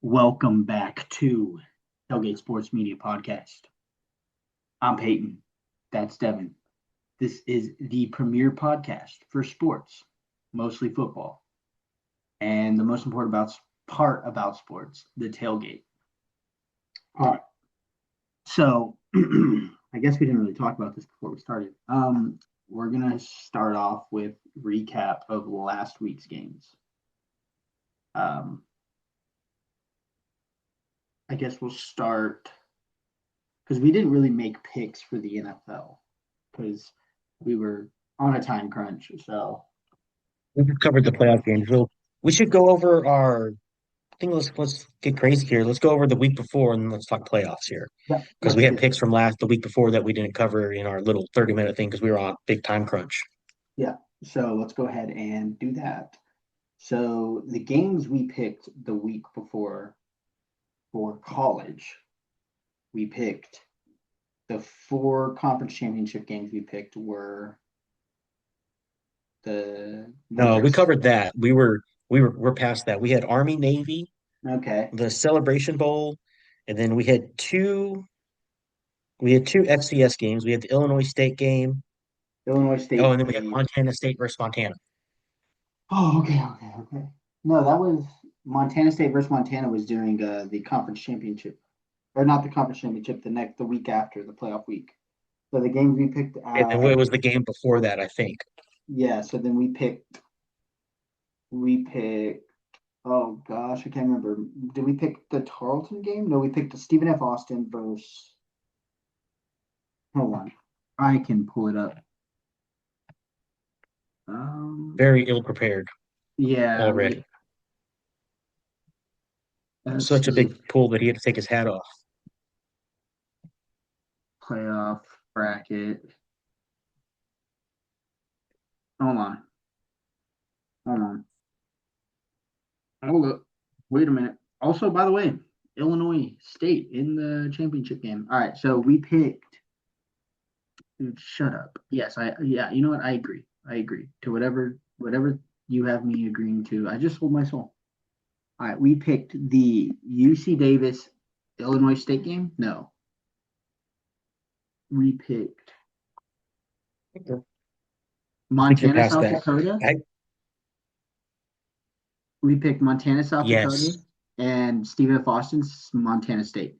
Welcome back to Tailgate Sports Media Podcast. I'm Peyton. That's Devin. This is the premier podcast for sports, mostly football, and the most important part about sports, the tailgate. All right. So I guess we didn't really talk about this before we started. We're gonna start off with recap of last week's games. Um, I guess we'll start because we didn't really make picks for the NFL because we were on a time crunch. So We've covered the playoff games. We should go over our I think let's get crazy here. Let's go over the week before and let's talk playoffs here. yeah, Because we let's had do it. picks from the week before that we didn't cover in our little 30-minute thing because we were on big time crunch. Yeah. So let's go ahead and do that. So the games we picked the week before for college, we picked the four conference championship games we picked were the No, we North. covered that. We're past that. We had Army Navy, Okay. the Celebration Bowl, and then we had two FCS games. We had the Illinois State game. Illinois Oh, State and then we had played. Montana State versus Montana. Oh, okay. No, that was Montana State versus Montana was during the conference championship, or not the conference championship, the week after the playoff week. So the games we picked And then it was the game before that, I think. yeah. So then we picked. Oh gosh, I can't remember. Did we pick the Tarleton game? No, we picked the Stephen F. Austin versus. Hold on, I can pull it up. Um, Very ill prepared yeah, already. let's Such a see. big pull that he had to take his hat off. Playoff bracket. Hold on, hold on. Hold up. Wait a minute. Also, by the way, Illinois State in the championship game. All right, so we picked. Dude, shut up. Yes, yeah. You know what? I agree. I agree to whatever you have me agreeing to. I just hold my soul. All right, we picked the UC Davis Illinois State game. No, we picked I think you're Montana past South that. Dakota. I, We picked Montana South Dakota yes. and Stephen F. Austin's Montana State.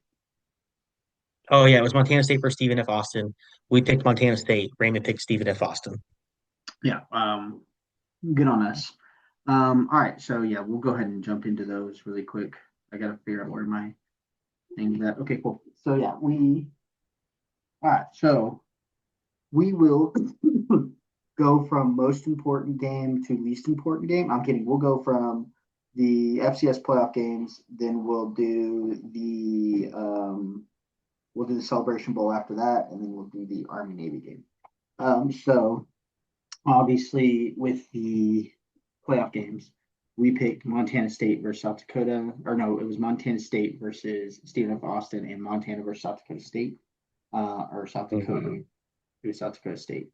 Oh yeah, it was Montana State versus Stephen F. Austin. We picked Montana State. Raymond picked Stephen F. Austin. Yeah. Good on us. All right, so yeah, we'll go ahead and jump into those really quick. I gotta figure out where my thing's at. Okay, cool. So yeah, we all right, so we will go from most important game to least important game. I'm kidding. We'll go from the FCS playoff games, then we'll do the Celebration Bowl after that, and then we'll do the Army Navy game. So obviously with the playoff games, we picked Montana State versus South Dakota, or no, it was Montana State versus Stephen F. Austin and Montana versus South Dakota State, or South Dakota. Mhm. It was South Dakota State.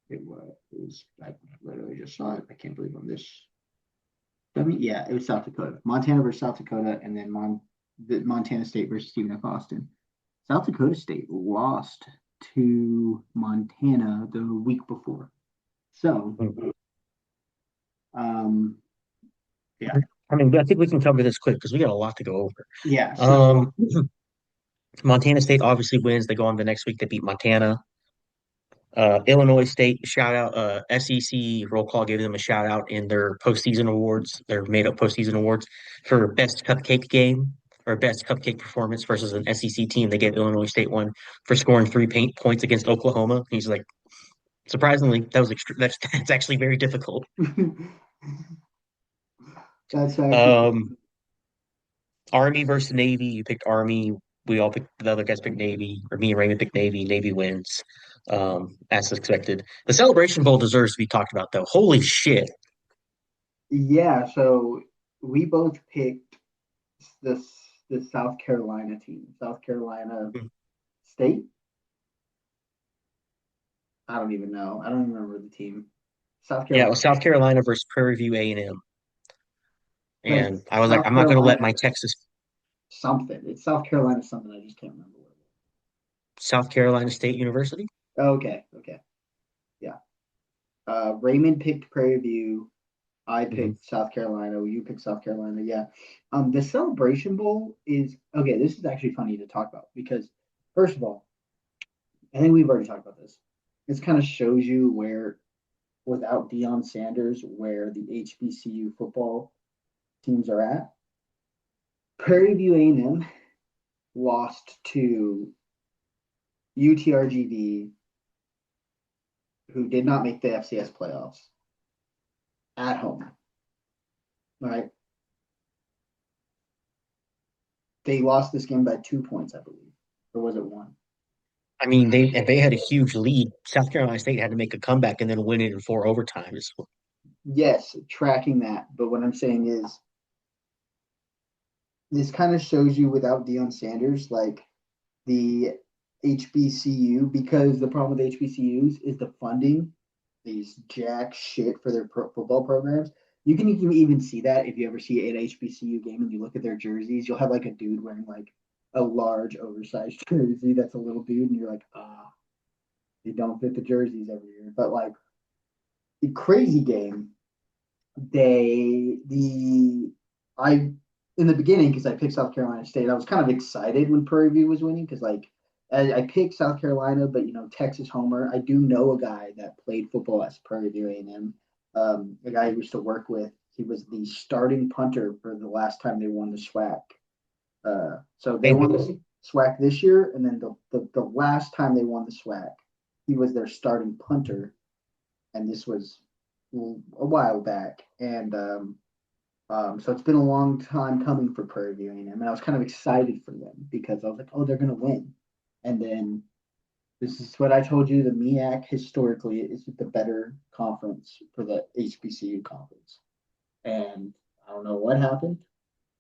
It was. I literally just saw it. I can't believe I'm this. I mean, yeah, it was South Dakota. Montana versus South Dakota, and then Montana State versus Stephen F. Austin. South Dakota State lost to Montana the week before. So, Mhm. um, yeah, I mean, I think we can cover this quick because we got a lot to go over. yeah. So Um, Montana State obviously wins. They go on the next week to beat Montana. Illinois State shout out. SEC roll call gave them a shout out in their postseason awards, their made up postseason awards for best cupcake game or best cupcake performance versus an SEC team. They gave Illinois State one for scoring three paint points against Oklahoma. He's like, surprisingly, that's actually very difficult. that's actually pretty. Um, Army versus Navy. You picked Army. We all picked the other guys picked Navy, or me and Raymond picked Navy. Navy wins, as expected. The Celebration Bowl deserves to be talked about, though. Holy shit! Yeah, so we both picked this the South Carolina team, South Carolina State. I don't even know. I don't even remember the team. South Yeah, it Carolina was South State. Carolina versus Prairie View A&M, But And it's I was like, South I'm not going to let Carolina my Texas, something. It's South Carolina something. I just can't remember what it South Carolina State University. was. Okay. Yeah. Raymond picked Prairie View. I Mhm. picked South Carolina. You picked South Carolina. Yeah. The Celebration Bowl is okay. This is actually funny to talk about because, first of all, I think we've already talked about this. This kind of shows you where, without Deion Sanders, where the HBCU football teams are at. Prairie View A&M lost to UTRGV, who did not make the FCS playoffs at home. Right? They lost this game by 2 points, I believe, or was it one? I mean, they had a huge lead. South Carolina State had to make a comeback and then win it in four overtimes. Yes, tracking that. But what I'm saying is, this kind of shows you without Deion Sanders, like the HBCU, because the problem with HBCUs is the funding, these jack shit for their football programs. You can even see that if you ever see an HBCU game and you look at their jerseys, you'll have like a dude wearing like a large oversized jersey that's a little dude, and you're like, they don't fit the jerseys every year. But like the crazy game, the I in the beginning because I picked South Carolina State, I was kind of excited when Prairie View was winning because like I picked South Carolina, but Texas Homer. I do know a guy that played football at Prairie View A&M. A guy I used to work with. He was the starting punter for the last time they won the SWAC. So they Hey, won the SWAC this year, and then the last time they won the SWAC, he was their starting punter, and this was a while back. And so it's been a long time coming for Prairie View A&M, and I was kind of excited for them because I was like, oh, they're gonna win. And then this is what I told you: the MEAC historically is the better conference for the HBCU conference. And I don't know what happened,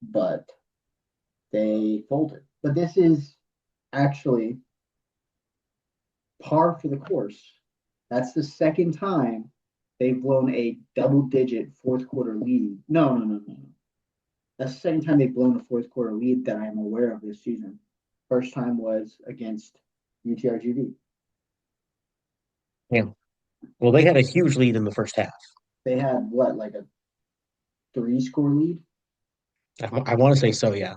but they folded. But this is actually par for the course. That's the second time they've blown a double-digit fourth quarter lead. No. That's the second time they've blown a fourth quarter lead that I'm aware of this season. First time was against UTRGV. yeah. Well, they had a huge lead in the first half. They had what, like a three-score lead? I want to say so, yeah.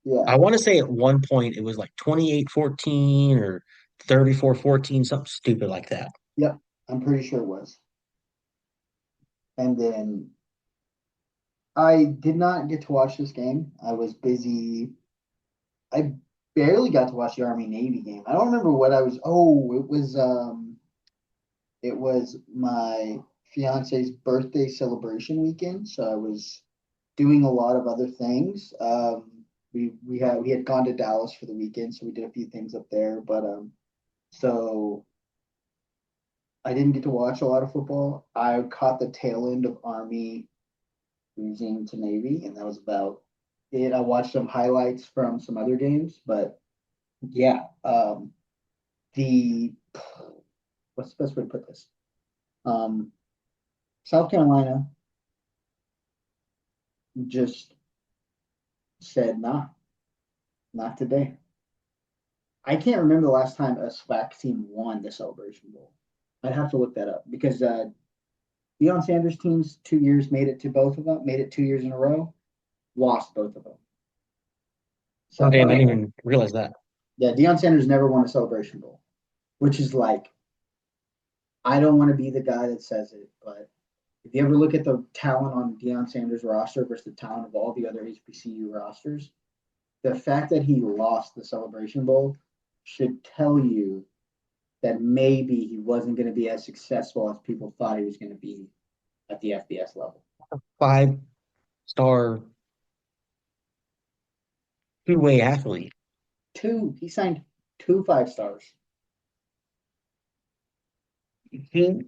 Yeah. I want to say at one point it was like 28-14 or 34-14, something stupid like that. Yep. I'm pretty sure it was. And then I did not get to watch this game. I was busy. I barely got to watch the Army Navy game. I don't remember what I was. Oh, it was my fiance's birthday celebration weekend, so I was doing a lot of other things. We had gone to Dallas for the weekend, so we did a few things up there. But so I didn't get to watch a lot of football. I caught the tail end of Army losing to Navy, and that was about it. I watched some highlights from some other games, but yeah, the what's the best way to put this? Um, South Carolina just said, nah, not today. I can't remember the last time a SWAC team won the Celebration Bowl. I'd have to look that up because Deion Sanders' teams 2 years made it to both of them, made it 2 years in a row, lost both of them. Oh, So damn, I didn't even realize that. yeah, Deion Sanders never won a Celebration Bowl, which is like, I don't want to be the guy that says it, but if you ever look at the talent on Deion Sanders' roster versus the talent of all the other HBCU rosters, the fact that he lost the Celebration Bowl should tell you that maybe he wasn't going to be as successful as people thought he was going to be at the FBS level. 5-star two-way athlete. He signed 2 5 stars. He,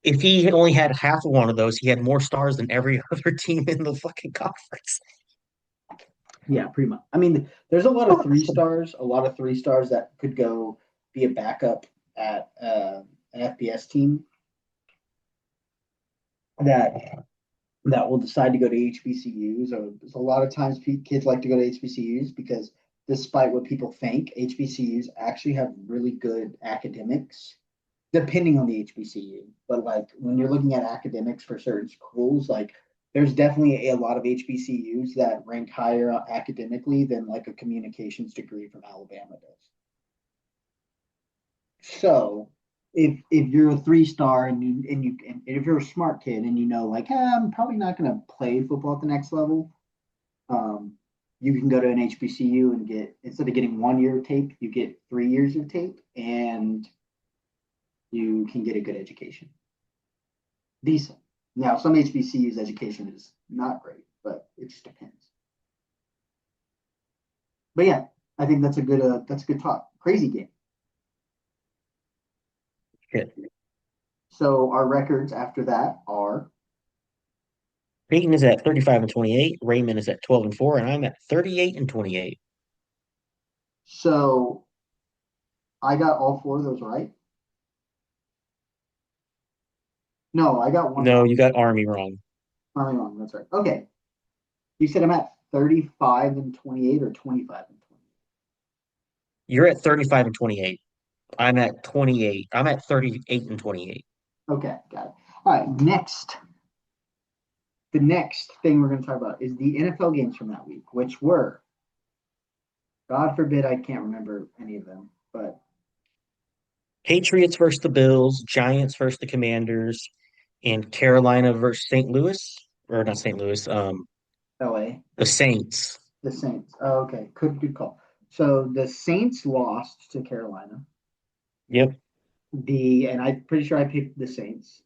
if he had only had half of one of those, he had more stars than every other team in the fucking conference. Yeah, pretty much. I mean, there's a lot of 3 stars that could go be a backup at an FBS team that that will decide to go to HBCUs. Or there's a lot of times kids like to go to HBCUs because despite what people think, HBCUs actually have really good academics, depending on the HBCU. But like when you're looking at academics for certain schools, like there's definitely a lot of HBCUs that rank higher academically than like a communications degree from Alabama does. So if you're a 3 star and if you're a smart kid and you know like I'm probably not going to play football at the next level, um, you can go to an HBCU and get instead of getting 1 year of tape, you get 3 years of tape, and you can get a good education, decent. Now some HBCUs education is not great, but it just depends. But yeah, I think that's a good talk. Crazy game. Shit. So our records after that are Peyton is at 35 and 28. Raymond is at 12 and 4, and I'm at 38 and 28. so I got all four of those right. No, I got one No, wrong. you got Army wrong. Am wrong? That's right. Okay. You said I'm at 35 and 28 or 25 and 20. You're at 35 and 28. I'm at 28. I'm at 38 and 28. Okay, got it. All right, next. The next thing we're going to talk about is the NFL games from that week, which were, God forbid, I can't remember any of them, but Patriots versus the Bills, Giants versus the Commanders, and Carolina versus St. Louis, or not St. Louis, LA, the Saints. the Saints. Oh, okay, good call. So the Saints lost to Carolina. Yep. And I'm pretty sure I picked the Saints.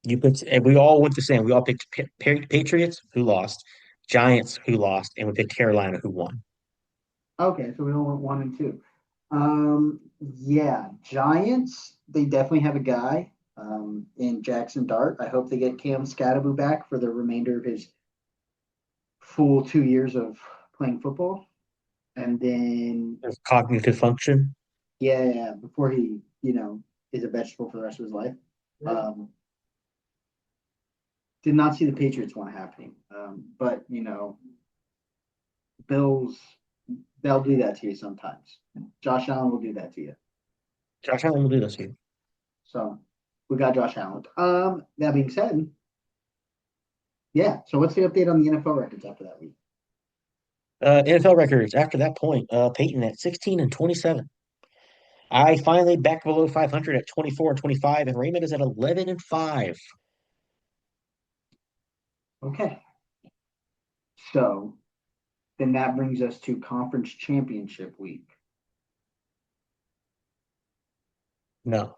You picked, and we all went the same. We all picked Patriots, who lost, Giants, who lost, and we picked Carolina, who won. Okay, so we all went 1 and 2. Yeah, Giants, they definitely have a guy in Jackson Dart. I hope they get Cam Scattaboo back for the remainder of his full 2 years of playing football. And then, There's cognitive function. yeah, before he, is a vegetable for the rest of his life. Um, did not see the Patriots one happening. But, Bills, they'll do that to you sometimes. Josh Allen will do that to you. Josh Allen will do this here. So we got Josh Allen. That being said, yeah. So what's the update on the NFL records after that week? NFL records after that point, Peyton at 16 and 27. I finally back below 500 at 24 and 25, and Raymond is at 11 and 5. Okay. So then that brings us to conference championship week. No,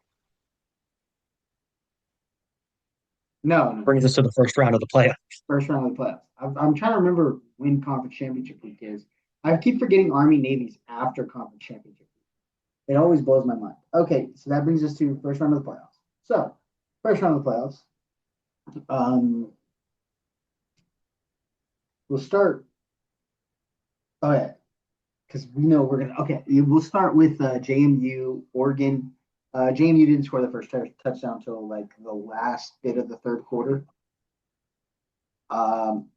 No. brings us to the first round of the playoff. First round of the playoffs. I'm trying to remember when conference championship week is. I keep forgetting Army Navy's after conference championship week. It always blows my mind. Okay, so that brings us to first round of the playoffs. So first round of the playoffs. Um, we'll start. Oh yeah, because we know we're gonna. Okay, we'll start with JMU Oregon. JMU didn't score the first touchdown until like the last bit of the third quarter.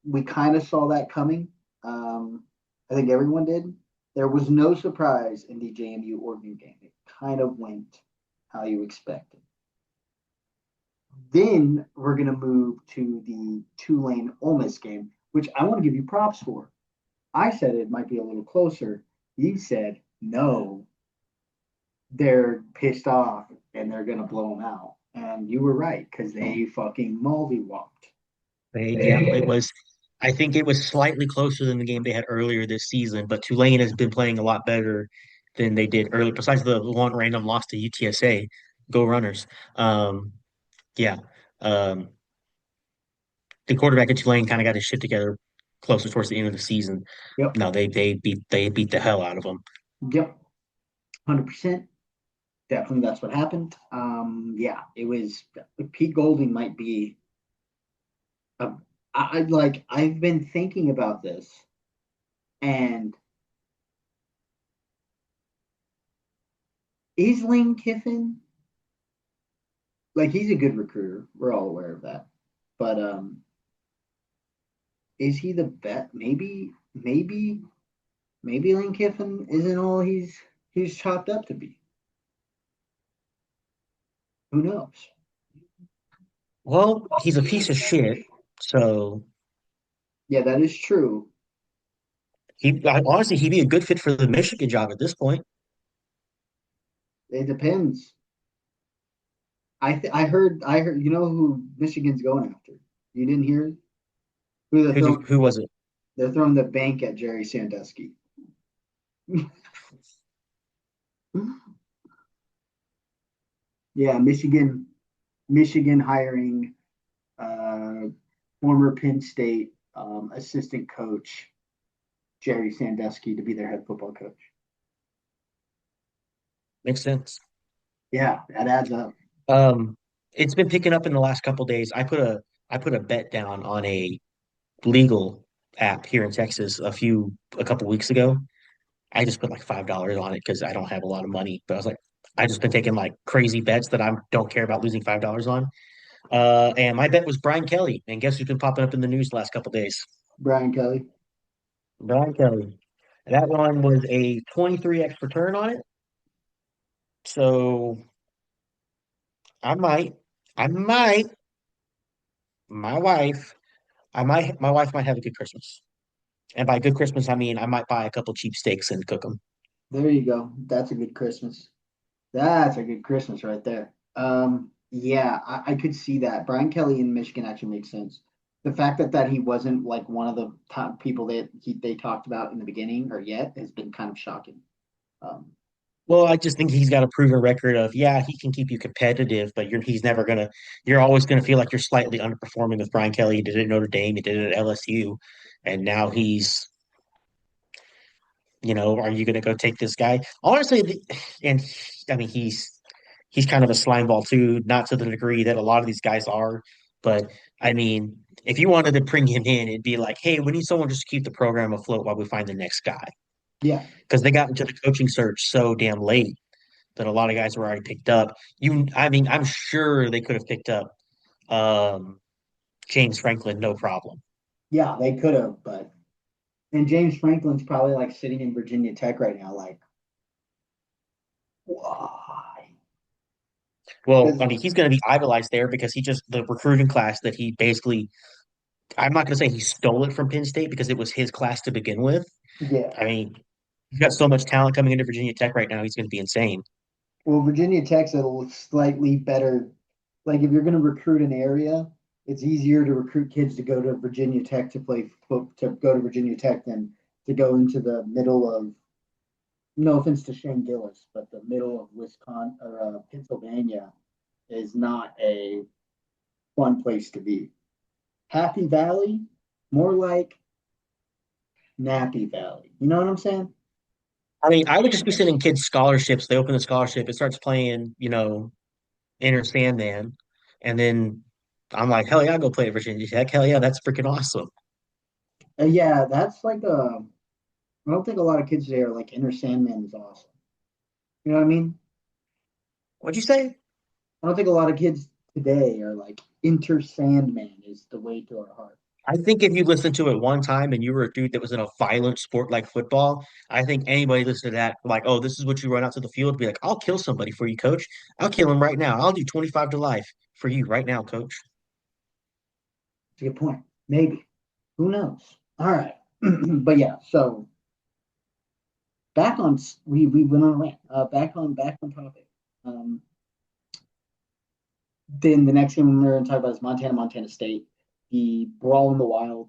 We kind of saw that coming. I think everyone did. There was no surprise in the JMU Oregon game. It kind of went how you expected. Then we're going to move to the Tulane Ole Miss game, which I want to give you props for. I said it might be a little closer. You said no, they're pissed off and they're going to blow them out. And you were right because they fucking mollywopped. Yeah, it was. I think it was slightly closer than the game they had earlier this season, but Tulane has been playing a lot better than they did earlier. Besides the one random loss to UTSA, go Runners. Um, yeah, um, the quarterback at Tulane kind of got his shit together closer towards the end of the season. Yep. No, they beat the hell out of them. Yep. 100%. Definitely that's what happened. Yeah, it was Pete Golding might be a, I've been thinking about this, and is Lane Kiffin, like, he's a good recruiter. We're all aware of that. But is he the best? Maybe Lane Kiffin isn't all he's chopped up to be. Who knows? Well, he's a piece of shit. So Yeah, that is true. honestly, he'd be a good fit for the Michigan job at this point. It depends. I heard. You know who Michigan's going after? You didn't hear who Who was it? they're throwing the bank at Jerry Sandusky. Yeah, Michigan hiring uh, former Penn State assistant coach Jerry Sandusky to be their head football coach. Makes sense. Yeah, that adds up. Um, it's been picking up in the last couple days. I put a bet down on a legal app here in Texas a couple weeks ago. I just put like $5 on it because I don't have a lot of money. But I was like, I just been taking like crazy bets that I don't care about losing $5 on. And my bet was Brian Kelly. And guess who's been popping up in the news the last couple days? Brian Kelly. Brian Kelly. That one was a 23x return on it. So I might, I might, my wife, my wife might have a good Christmas. And by good Christmas, I mean I might buy a couple cheap steaks and cook them. There you go. That's a good Christmas. That's a good Christmas right there. Yeah, I could see that. Brian Kelly in Michigan actually makes sense. The fact that he wasn't like one of the top people that they talked about in the beginning or yet has been kind of shocking. Um, Well, I just think he's got a proven record of, yeah, he can keep you competitive, but you're always gonna feel like you're slightly underperforming with Brian Kelly. He did it at Notre Dame, he did it at LSU, and now are you gonna go take this guy? Honestly, I mean, he's kind of a slime ball too, not to the degree that a lot of these guys are, but I mean, if you wanted to bring him in, it'd be like, hey, we need someone just to keep the program afloat while we find the next guy, yeah, because they got into the coaching search so damn late that a lot of guys were already picked up. I mean, I'm sure they could have picked up um, James Franklin, no problem. yeah, they could have, but and James Franklin's probably like sitting in Virginia Tech right now, like why? Well, Because I mean, he's going to be idolized there because the recruiting class that he basically, I'm not going to say he stole it from Penn State because it was his class to begin with. yeah, I mean, he's got so much talent coming into Virginia Tech right now, he's going to be insane. well, Virginia Tech's a slightly better. Like if you're going to recruit an area, it's easier to recruit kids to go to Virginia Tech to go to Virginia Tech than to go into the middle of. No offense to Shane Gillis, but the middle of Wisconsin or Pennsylvania is not a fun place to be. Happy Valley, more like Nappy Valley. You know what I'm saying? I mean, I would just be sending kids scholarships. They open the scholarship, it starts playing, Inner Sandman, and then I'm like, hell yeah, I'll go play at Virginia Tech. Hell yeah, that's freaking awesome. Yeah, that's like a. I don't think a lot of kids today are like Inner Sandman is awesome. You know what I mean? What'd you say? I don't think a lot of kids today are like Enter Sandman is the way to our heart. I think if you listened to it one time and you were a dude that was in a violent sport like football, I think anybody listening to that, like, oh, this is what you run out to the field, be like, I'll kill somebody for you, coach. I'll kill him right now. I'll do 25 to life for you right now, coach. It's a good point. Maybe. Who knows? All right. But yeah, so back on we went on a rant. Back on topic. Um, then the next game we're going to talk about is Montana State, the Brawl in the Wild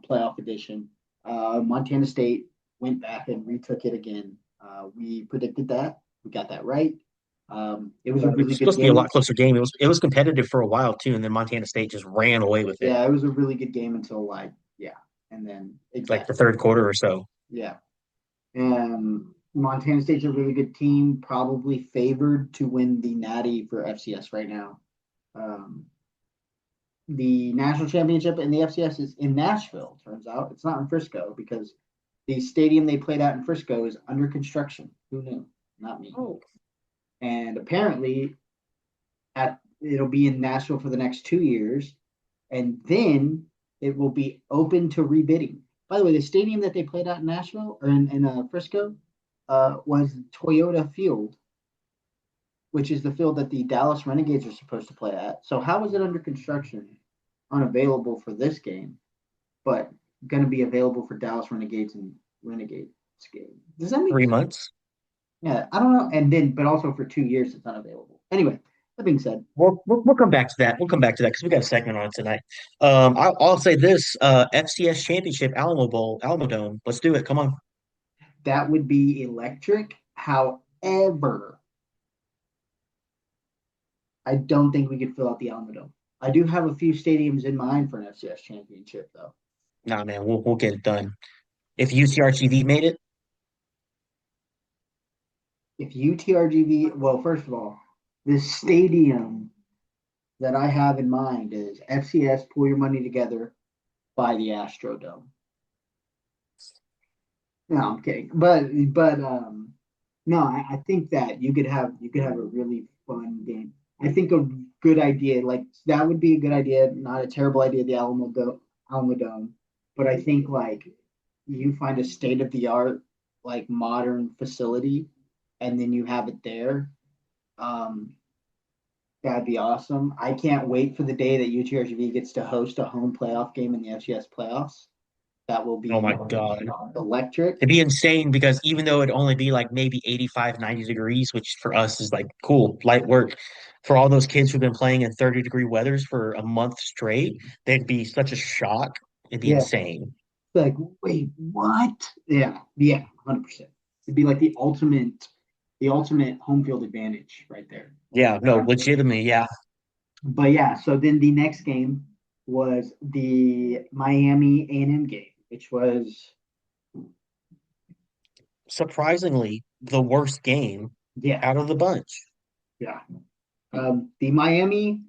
playoff edition. Montana State went back and retook it again. We predicted that. We got that right. It was a It really was good supposed to be a game. lot closer game. It was competitive for a while too, and then Montana State just ran away with it, Yeah, it was a really good game until like yeah, and then like the exactly third quarter or so. yeah. And Montana State's a really good team, probably favored to win the Natty for FCS right now. Um, the national championship in the FCS is in Nashville. Turns out it's not in Frisco because the stadium they played at in Frisco is under construction. Who knew? Not me. Oh, And apparently, at it'll be in Nashville for the next 2 years, and then it will be open to rebidding. By the way, the stadium that they played at in Nashville or in Frisco was Toyota Field, which is the field that the Dallas Renegades are supposed to play at. So how is it under construction, unavailable for this game, but going to be available for Dallas Renegades and Renegades game? Does that make 3 months. Yeah, I don't know. And then, but also for 2 years, it's unavailable. Anyway, that being said, We'll come back to that. We'll come back to that because we got a segment on it tonight. I'll say this: FCS Championship, Alamo Bowl, Alamo Dome. Let's do it. Come on. that would be electric. However, I don't think we could fill out the Alamo Dome. I do have a few stadiums in mind for an FCS championship, though. Nah, man, we'll get it done. If UCRGV made it, If UTRGV, well, first of all, the stadium that I have in mind is FCS. Pull your money together, buy the Astrodome. No, I'm kidding. But no, I think that you could have a really fun game. I think a good idea, like that would be a good idea, not a terrible idea, the Alamo Dome. But I think like you find a state of the art, like modern facility, and then you have it there. Um, that'd be awesome. I can't wait for the day that UTRGV gets to host a home playoff game in the FCS playoffs. That will oh be my God. electric. It'd be insane because even though it'd only be like maybe 85, 90 degrees, which for us is like cool, light work, for all those kids who've been playing in 30-degree weathers for a month straight, they'd be such a shock. It'd be Yeah. insane. Like, wait, what? Yeah, yeah, 100%. It'd be like the ultimate home field advantage right there. Yeah, no, legitimately, yeah. But yeah, so then the next game was the Miami A&M game, which was Surprisingly, the worst game yeah, out of the bunch. yeah. The Miami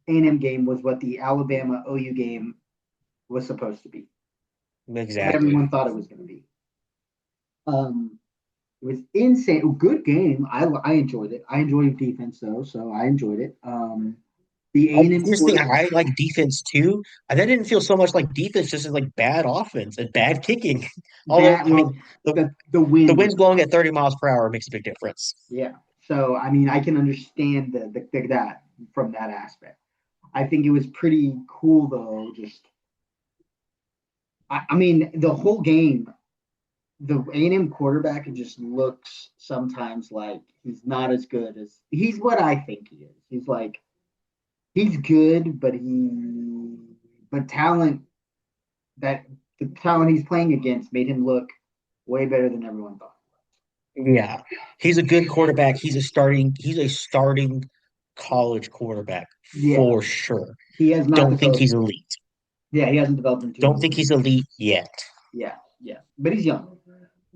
A&M game was what the Alabama OU game was supposed to be. What Exactly. everyone thought it was going to be. It was insane. Good game. I enjoyed it. I enjoyed defense though, so I enjoyed it. The A&M Here's the thing, quarter I like defense too. And that didn't feel so much like defense, just as like bad offense and bad kicking. Although, that I mean, well the the the wind was wind's blowing at 30 miles per hour makes a big difference. yeah. So I mean I can understand that from that aspect. I think it was pretty cool though. Just I mean the whole game, the A&M quarterback just looks sometimes like he's not as good as he's what I think he is. He's like he's good, but that the talent he's playing against made him look way better than everyone thought. Yeah. He's a good quarterback. He's a starting college quarterback Yeah, for sure. he has not Don't think developed. he's elite. Yeah, he hasn't developed into Don't an think elite. he's elite yet. Yeah, yeah, but he's young.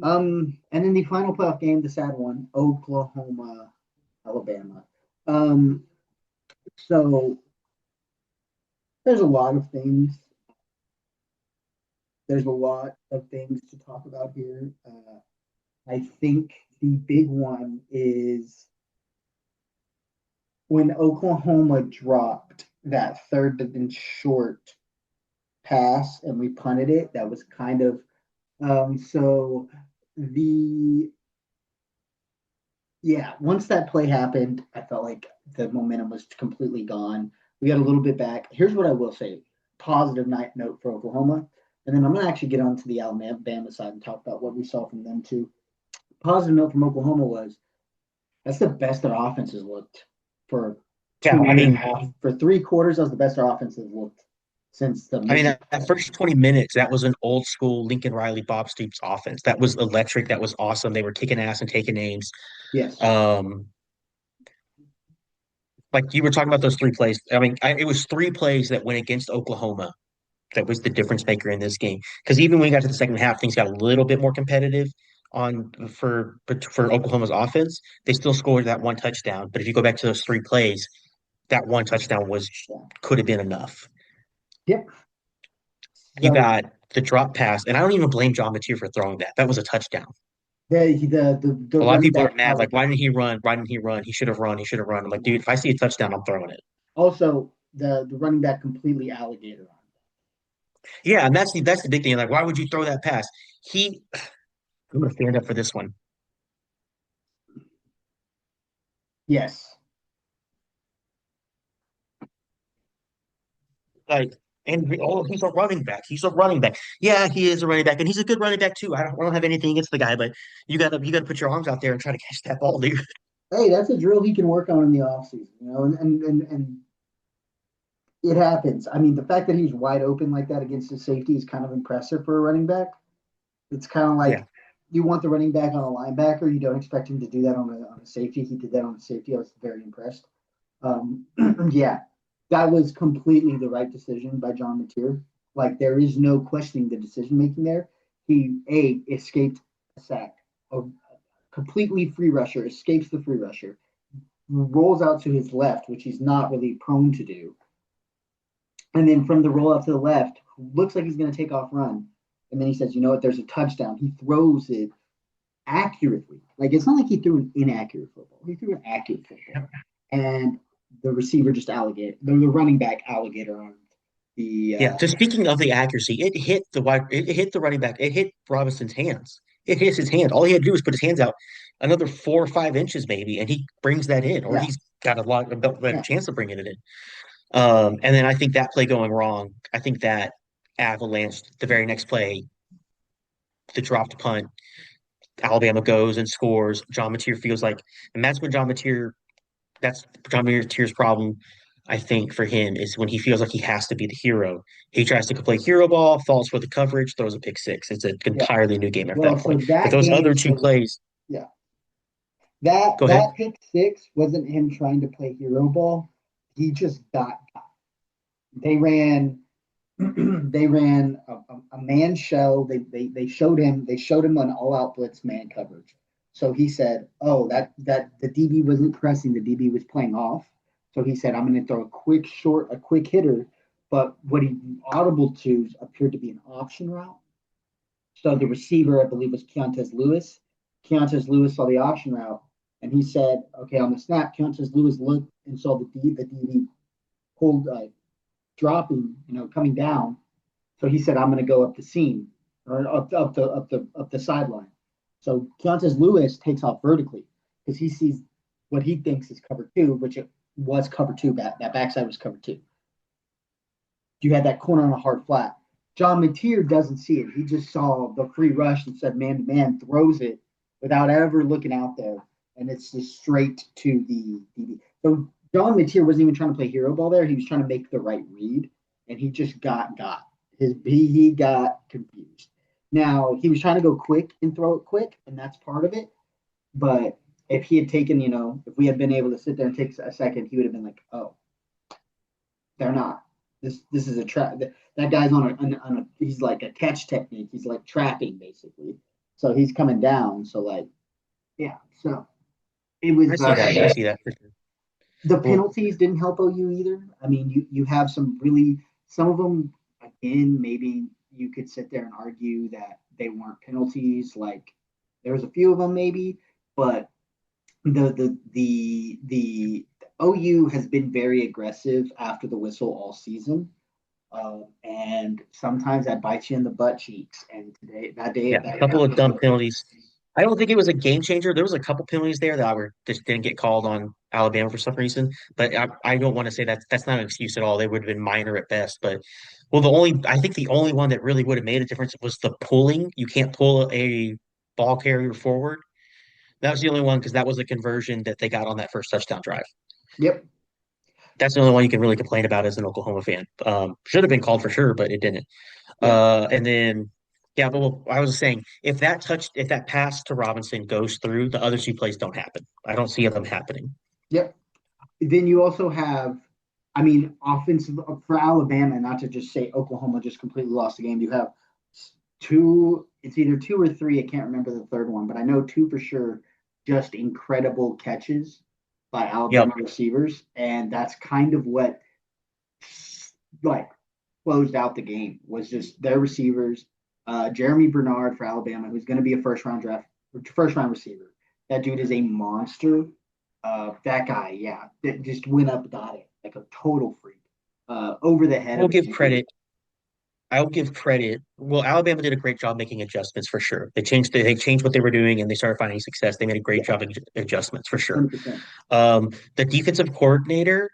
And then the final playoff game, the sad one, Oklahoma, Alabama. Um, so there's a lot of things. There's a lot of things to talk about here. I think the big one is when Oklahoma dropped that third and short pass and we punted it. That was kind of so the yeah, once that play happened, I felt like the momentum was completely gone. We got a little bit back. Here's what I will say: positive night note for Oklahoma, and then I'm gonna actually get on to the Alabama side and talk about what we saw from them too. Positive note from Oklahoma was that's the best their offense has looked for Yeah, two I and a mean, half for 3 quarters. That was the best their offense has looked since the I mean Michigan. that first 20 minutes, that was an old school Lincoln Riley, Bob Stoops offense. That was electric. That was awesome. They were kicking ass and taking names. Yes. Um, like you were talking about those three plays. I mean, it was three plays that went against Oklahoma that was the difference maker in this game. Because even when we got to the second half, things got a little bit more competitive for Oklahoma's offense. They still scored that one touchdown, but if you go back to those three plays, that one touchdown was Yeah. could have been enough. Yep. You So got the drop pass, and I don't even blame John Mateer for throwing that. That was a touchdown. The A lot of running people back are mad, like, why didn't he run? Why didn't he run? He should have run. He should have run. I'm like, dude, if I see a touchdown, I'm throwing it. also the running back completely alligator on. Yeah, and that's the big thing. Like, why would you throw that pass? He, I'm gonna stand up for this one. Yes. Like, oh, he's a running back. He's a running back. Yeah, he is a running back, and he's a good running back too. I don't have anything against the guy, but you gotta put your arms out there and try to catch that ball, dude. Hey, that's a drill he can work on in the offseason, and it happens. I mean, the fact that he's wide open like that against his safety is kind of impressive for a running back. It's kind of Yeah, like you want the running back on a linebacker. You don't expect him to do that on a safety. He did that on a safety. I was very impressed. Um, yeah, that was completely the right decision by John Mateer. Like there is no questioning the decision making there. He escaped a sack, a completely free rusher escapes the free rusher, rolls out to his left, which he's not really prone to do, and then from the roll out to the left, looks like he's going to take off run, and then he says, "You know what? There's a touchdown." He throws it accurately. Like it's not like he threw an inaccurate football. He threw an accurate football, and the receiver just alligator. The running back alligator on the. yeah. So speaking of the accuracy, it hit the running back, it hit Robinson's hands. It hits his hand. All he had to do was put his hands out another 4 or 5 inches, maybe, and he brings that in, or Yeah, he's got a better yeah, chance of bringing it in. And then I think that play going wrong, I think that avalanche the very next play, the dropped punt, Alabama goes and scores. John Mateer feels like, and that's John Mateer's problem, I think, for him is when he feels like he has to be the hero. He tries to play hero ball, falls for the coverage, throws a pick six. It's an yeah. entirely new game after Well, that so point. But that those other game two was plays, yeah. That go ahead. that pick six wasn't him trying to play hero ball. He just got. They ran they ran a man shell. They showed him an all out blitz man coverage. So he said, "Oh, that the DB wasn't pressing. The DB was playing off." So he said, "I'm going to throw a quick hitter." But what he audible to appeared to be an option route. So the receiver, I believe, was Keontez Lewis. Keontez Lewis saw the option route, and he said, "Okay, on the snap, Keontez Lewis looked and saw the DB pulled dropping, coming down. So he said, "I'm going to go up the seam or up the sideline." So Keontez Lewis takes off vertically because he sees what he thinks is cover two, which it was cover two. That backside was cover two. You had that corner on a hard flat. John Mateer doesn't see it. He just saw the free rush and said, "Man to man," throws it without ever looking out there, and it's just straight to the DB. So John Mateer wasn't even trying to play hero ball there. He was trying to make the right read, and he just got he got confused. Now he was trying to go quick and throw it quick, and that's part of it. But if he had taken, if we had been able to sit there and take a second, he would have been like, "Oh, they're not. This is a trap. That guy's on a he's like a catch technique. He's like trapping basically. So he's coming down. So like yeah. So it I was see that. I see that for sure. the Well, penalties didn't help OU either. I mean, you have some of them again. Maybe you could sit there and argue that they weren't penalties. Like there was a few of them maybe, but the OU has been very aggressive after the whistle all season. And sometimes that bites you in the butt cheeks. And yeah, a that couple of dumb was penalties. I don't think it was a game changer. There was a couple penalties there that were just didn't get called on Alabama for some reason. But I don't want to say that's not an excuse at all. They would have been minor at best. But well, I think the only one that really would have made a difference was the pulling. You can't pull a ball carrier forward. That was the only one because that was a conversion that they got on that first touchdown drive. yep, That's the only one you can really complain about as an Oklahoma fan. Should have been called for sure, but it didn't. yeah, And then, yeah, but I was saying, if that pass to Robinson goes through, the other two plays don't happen. I don't see them happening. yep. Then you also have, I mean, offensive for Alabama, not to just say Oklahoma just completely lost the game. You have two, it's either two or three. I can't remember the third one, but I know two for sure. Just incredible catches by Yep. Alabama receivers, and that's kind of what like closed out the game was just their receivers. Jeremy Bernard for Alabama, who's going to be a first round draft first round receiver. That dude is a monster. That guy, yeah, that just went up, got it like a total freak. Over the head We'll of a give DB. credit. I'll give credit. Well, Alabama did a great job making adjustments for sure. They changed what they were doing and they started finding success. They made a great Yeah, job of adjustments for sure. 100%. The defensive coordinator,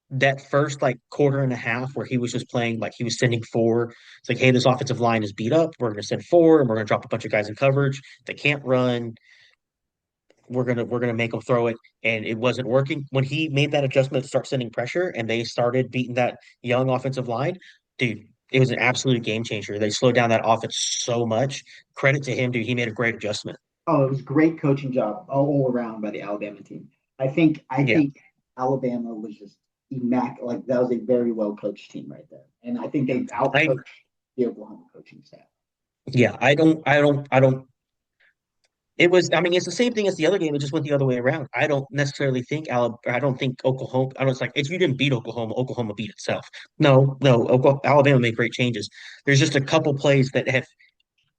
that first like quarter and a half where he was just playing like he was sending four. It's like, hey, this offensive line is beat up. We're going to send four, and we're going to drop a bunch of guys in coverage. They can't run. We're gonna make them throw it, and it wasn't working. When he made that adjustment to start sending pressure, and they started beating that young offensive line, dude, it was an absolute game changer. They slowed down that offense so much. Credit to him, dude. He made a great adjustment. Oh, it was great coaching job all around by the Alabama team. I Yeah, think Alabama was just immaculate. Like that was a very well coached team right there, and I think they I outcoached the Oklahoma coaching staff. yeah, I don't. It was, I mean, it's the same thing as the other game. It just went the other way around. I don't necessarily think I don't think Oklahoma. I don't. It's like if you didn't beat Oklahoma, Oklahoma beat itself. No. Alabama made great changes. There's just a couple plays that have.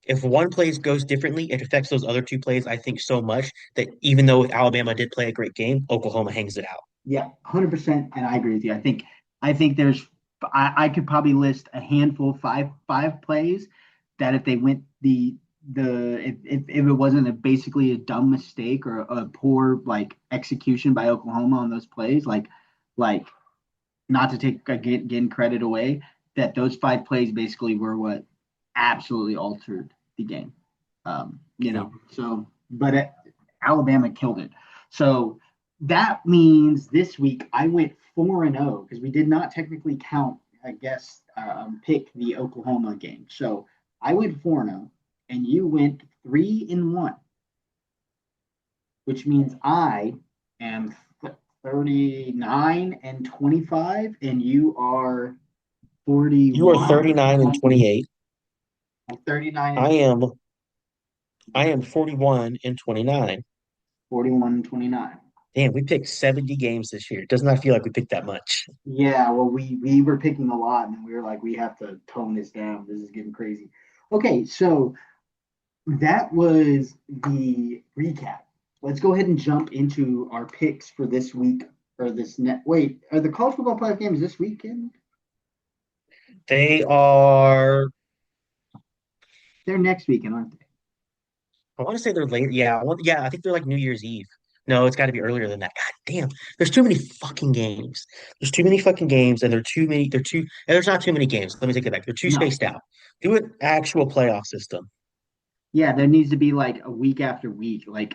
If one plays goes differently, it affects those other two plays. I think so much that even though Alabama did play a great game, Oklahoma hangs it out. Yeah, 100%, and I agree with you. I think there's I could probably list a handful, five plays that if they went if it wasn't basically a dumb mistake or a poor like execution by Oklahoma on those plays, like not to take again credit away, that those five plays basically were what absolutely altered the game. Mhm. So but Alabama killed it. So that means this week I went 4-0 because we did not technically count, I guess, pick the Oklahoma game. So I went 4-0 and you went 3-1, which means I am 39-25 and you are You are 41 or 39 and 28. 28. I'm 39 I and am I am 41 and 29. 41 and 29. Damn, we picked 70 games this year. It does not feel like we picked that much. Yeah, well, we were picking a lot, and then we were like, we have to tone this down. This is getting crazy. Okay, so that was the recap. Let's go ahead and jump into our picks for this week or this net. Wait, are the college football playoff games this weekend? They are, They're next weekend, aren't they? I want to say they're late. Yeah, I think they're like New Year's Eve. No, it's got to be earlier than that. God damn, there's too many fucking games. There's too many fucking games, and there's not too many games. Let me take it back. They're too No. spaced out. Do an actual playoff system. Yeah, there needs to be like a week after week. Like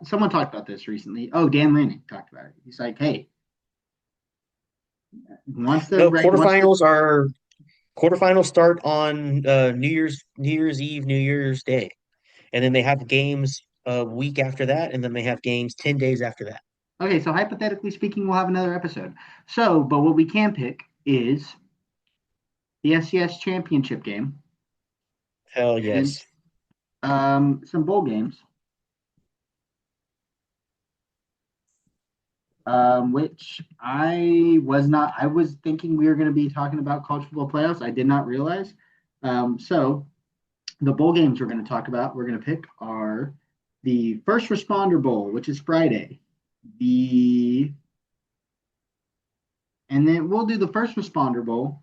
someone talked about this recently. Oh, Dan Lanning talked about it. He's like, hey, No, quarterfinals start on New Year's Eve, New Year's Day. And then they have games a week after that, and then they have games 10 days after that. Okay, so hypothetically speaking, we'll have another episode. So, but what we can pick is the SCS championship game Hell and yes. some bowl games, which I was thinking we were going to be talking about college football playoffs. I did not realize. So, the bowl games we're going to pick are the First Responder Bowl, which is Friday. The And then we'll do the First Responder Bowl.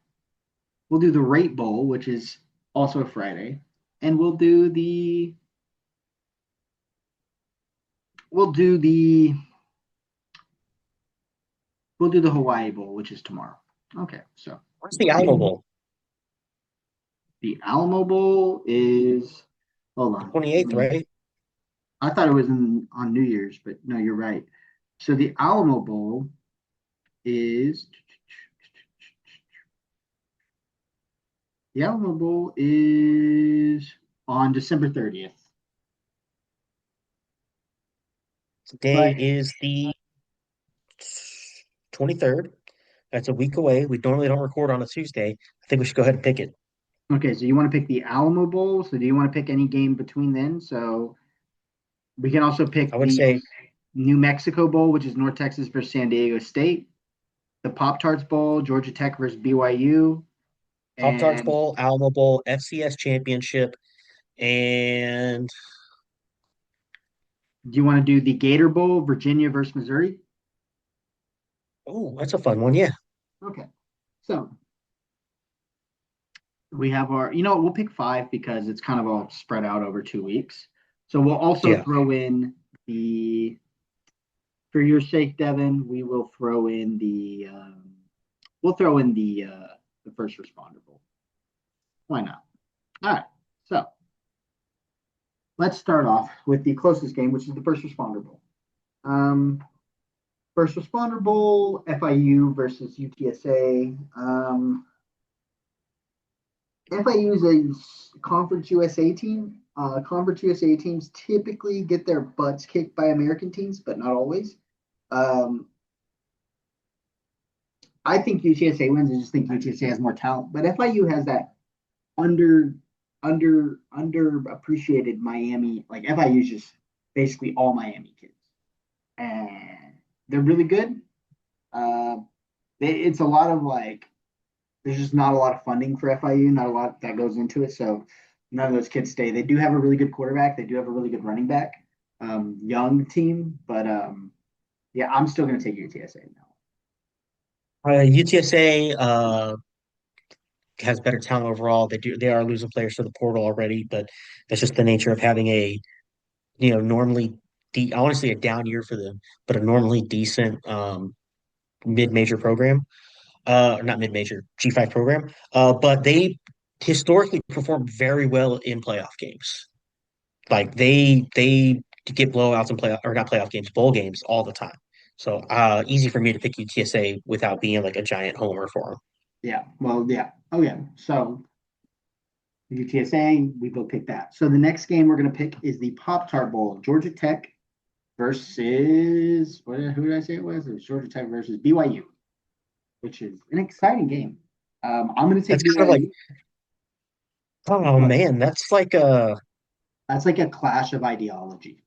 We'll do the Rate Bowl, which is also Friday, and we'll do the we'll do the Hawaii Bowl, which is tomorrow. Okay, so What's the Alamo Bowl? the Alamo Bowl is hold on. 28th, right? I thought it was on New Year's, but no, you're right. So the Alamo Bowl is the Alamo Bowl is on December 30th. Today But is the 23rd. That's a week away. We normally don't record on a Tuesday. I think we should go ahead and pick it. okay, so you want to pick the Alamo Bowl? So do you want to pick any game between then? So we can also I pick would the say New Mexico Bowl, which is North Texas versus San Diego State, the Pop Tarts Bowl, Georgia Tech versus BYU, Pop Tarts and Bowl, Alamo Bowl, FCS Championship, and Do you want to do the Gator Bowl, Virginia versus Missouri? Oh, that's a fun one. Yeah. Okay. So we have we'll pick five because it's kind of all spread out over 2 weeks. So we'll also Yeah. throw in the, for your sake, Devin, we will throw in the first responder bowl. Why not? All right. So let's start off with the closest game, which is the first responder bowl. Um, First responder bowl, FIU versus UTSA. FIU is a Conference USA team. Conference USA teams typically get their butts kicked by American teams, but not always. Um, I think UTSA wins. I just think UTSA has more talent, but FIU has that under underappreciated Miami. Like FIU is just basically all Miami kids, and they're really good. Uh, it's a lot of like there's just not a lot of funding for FIU, not a lot that goes into it. So none of those kids stay. They do have a really good quarterback. They do have a really good running back. Young team, but yeah, I'm still going to take UTSA now. UTSA has better talent overall. They are losing players to the portal already, but that's just the nature of having a normally I want to say a down year for them, but a normally decent mid-major program. Not mid-major, G5 program. But they historically perform very well in playoff games. Like they get blowouts in playoff or not playoff games, bowl games all the time. So easy for me to pick UTSA without being like a giant homer for them. Yeah, well, yeah. Oh, yeah. So UTSA, we both picked that. So the next game we're going to pick is the Pop Tart Bowl, Georgia Tech versus who did I say it was? It was Georgia Tech versus BYU, which is an exciting game. I'm going to That's take kind of like, BYU. oh But man, that's like a that's like a clash of ideology.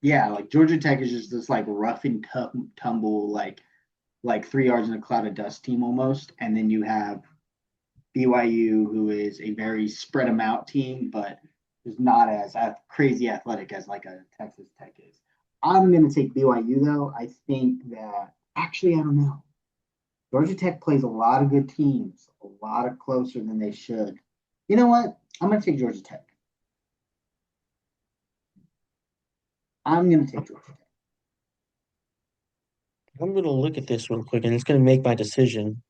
Yeah, like Georgia Tech is just this like rough and tumble, like 3 yards in a cloud of dust team almost, and then you have BYU, who is a very spread them out team, but is not as crazy athletic as like a Texas Tech is. I'm going to take BYU though. I think that actually I don't know. Georgia Tech plays a lot of good teams, a lot of closer than they should. You know what? I'm going to take Georgia Tech. I'm going to take Georgia Tech. I'm gonna look at this real quick and it's gonna make my decision.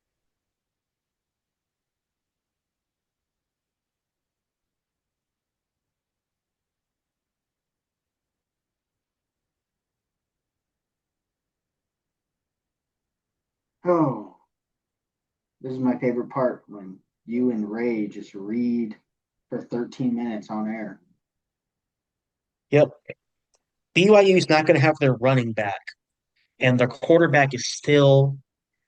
Oh, this is my favorite part when you and Ray just read for 13 minutes on air. Yep. BYU is not gonna have their running back, and their quarterback is still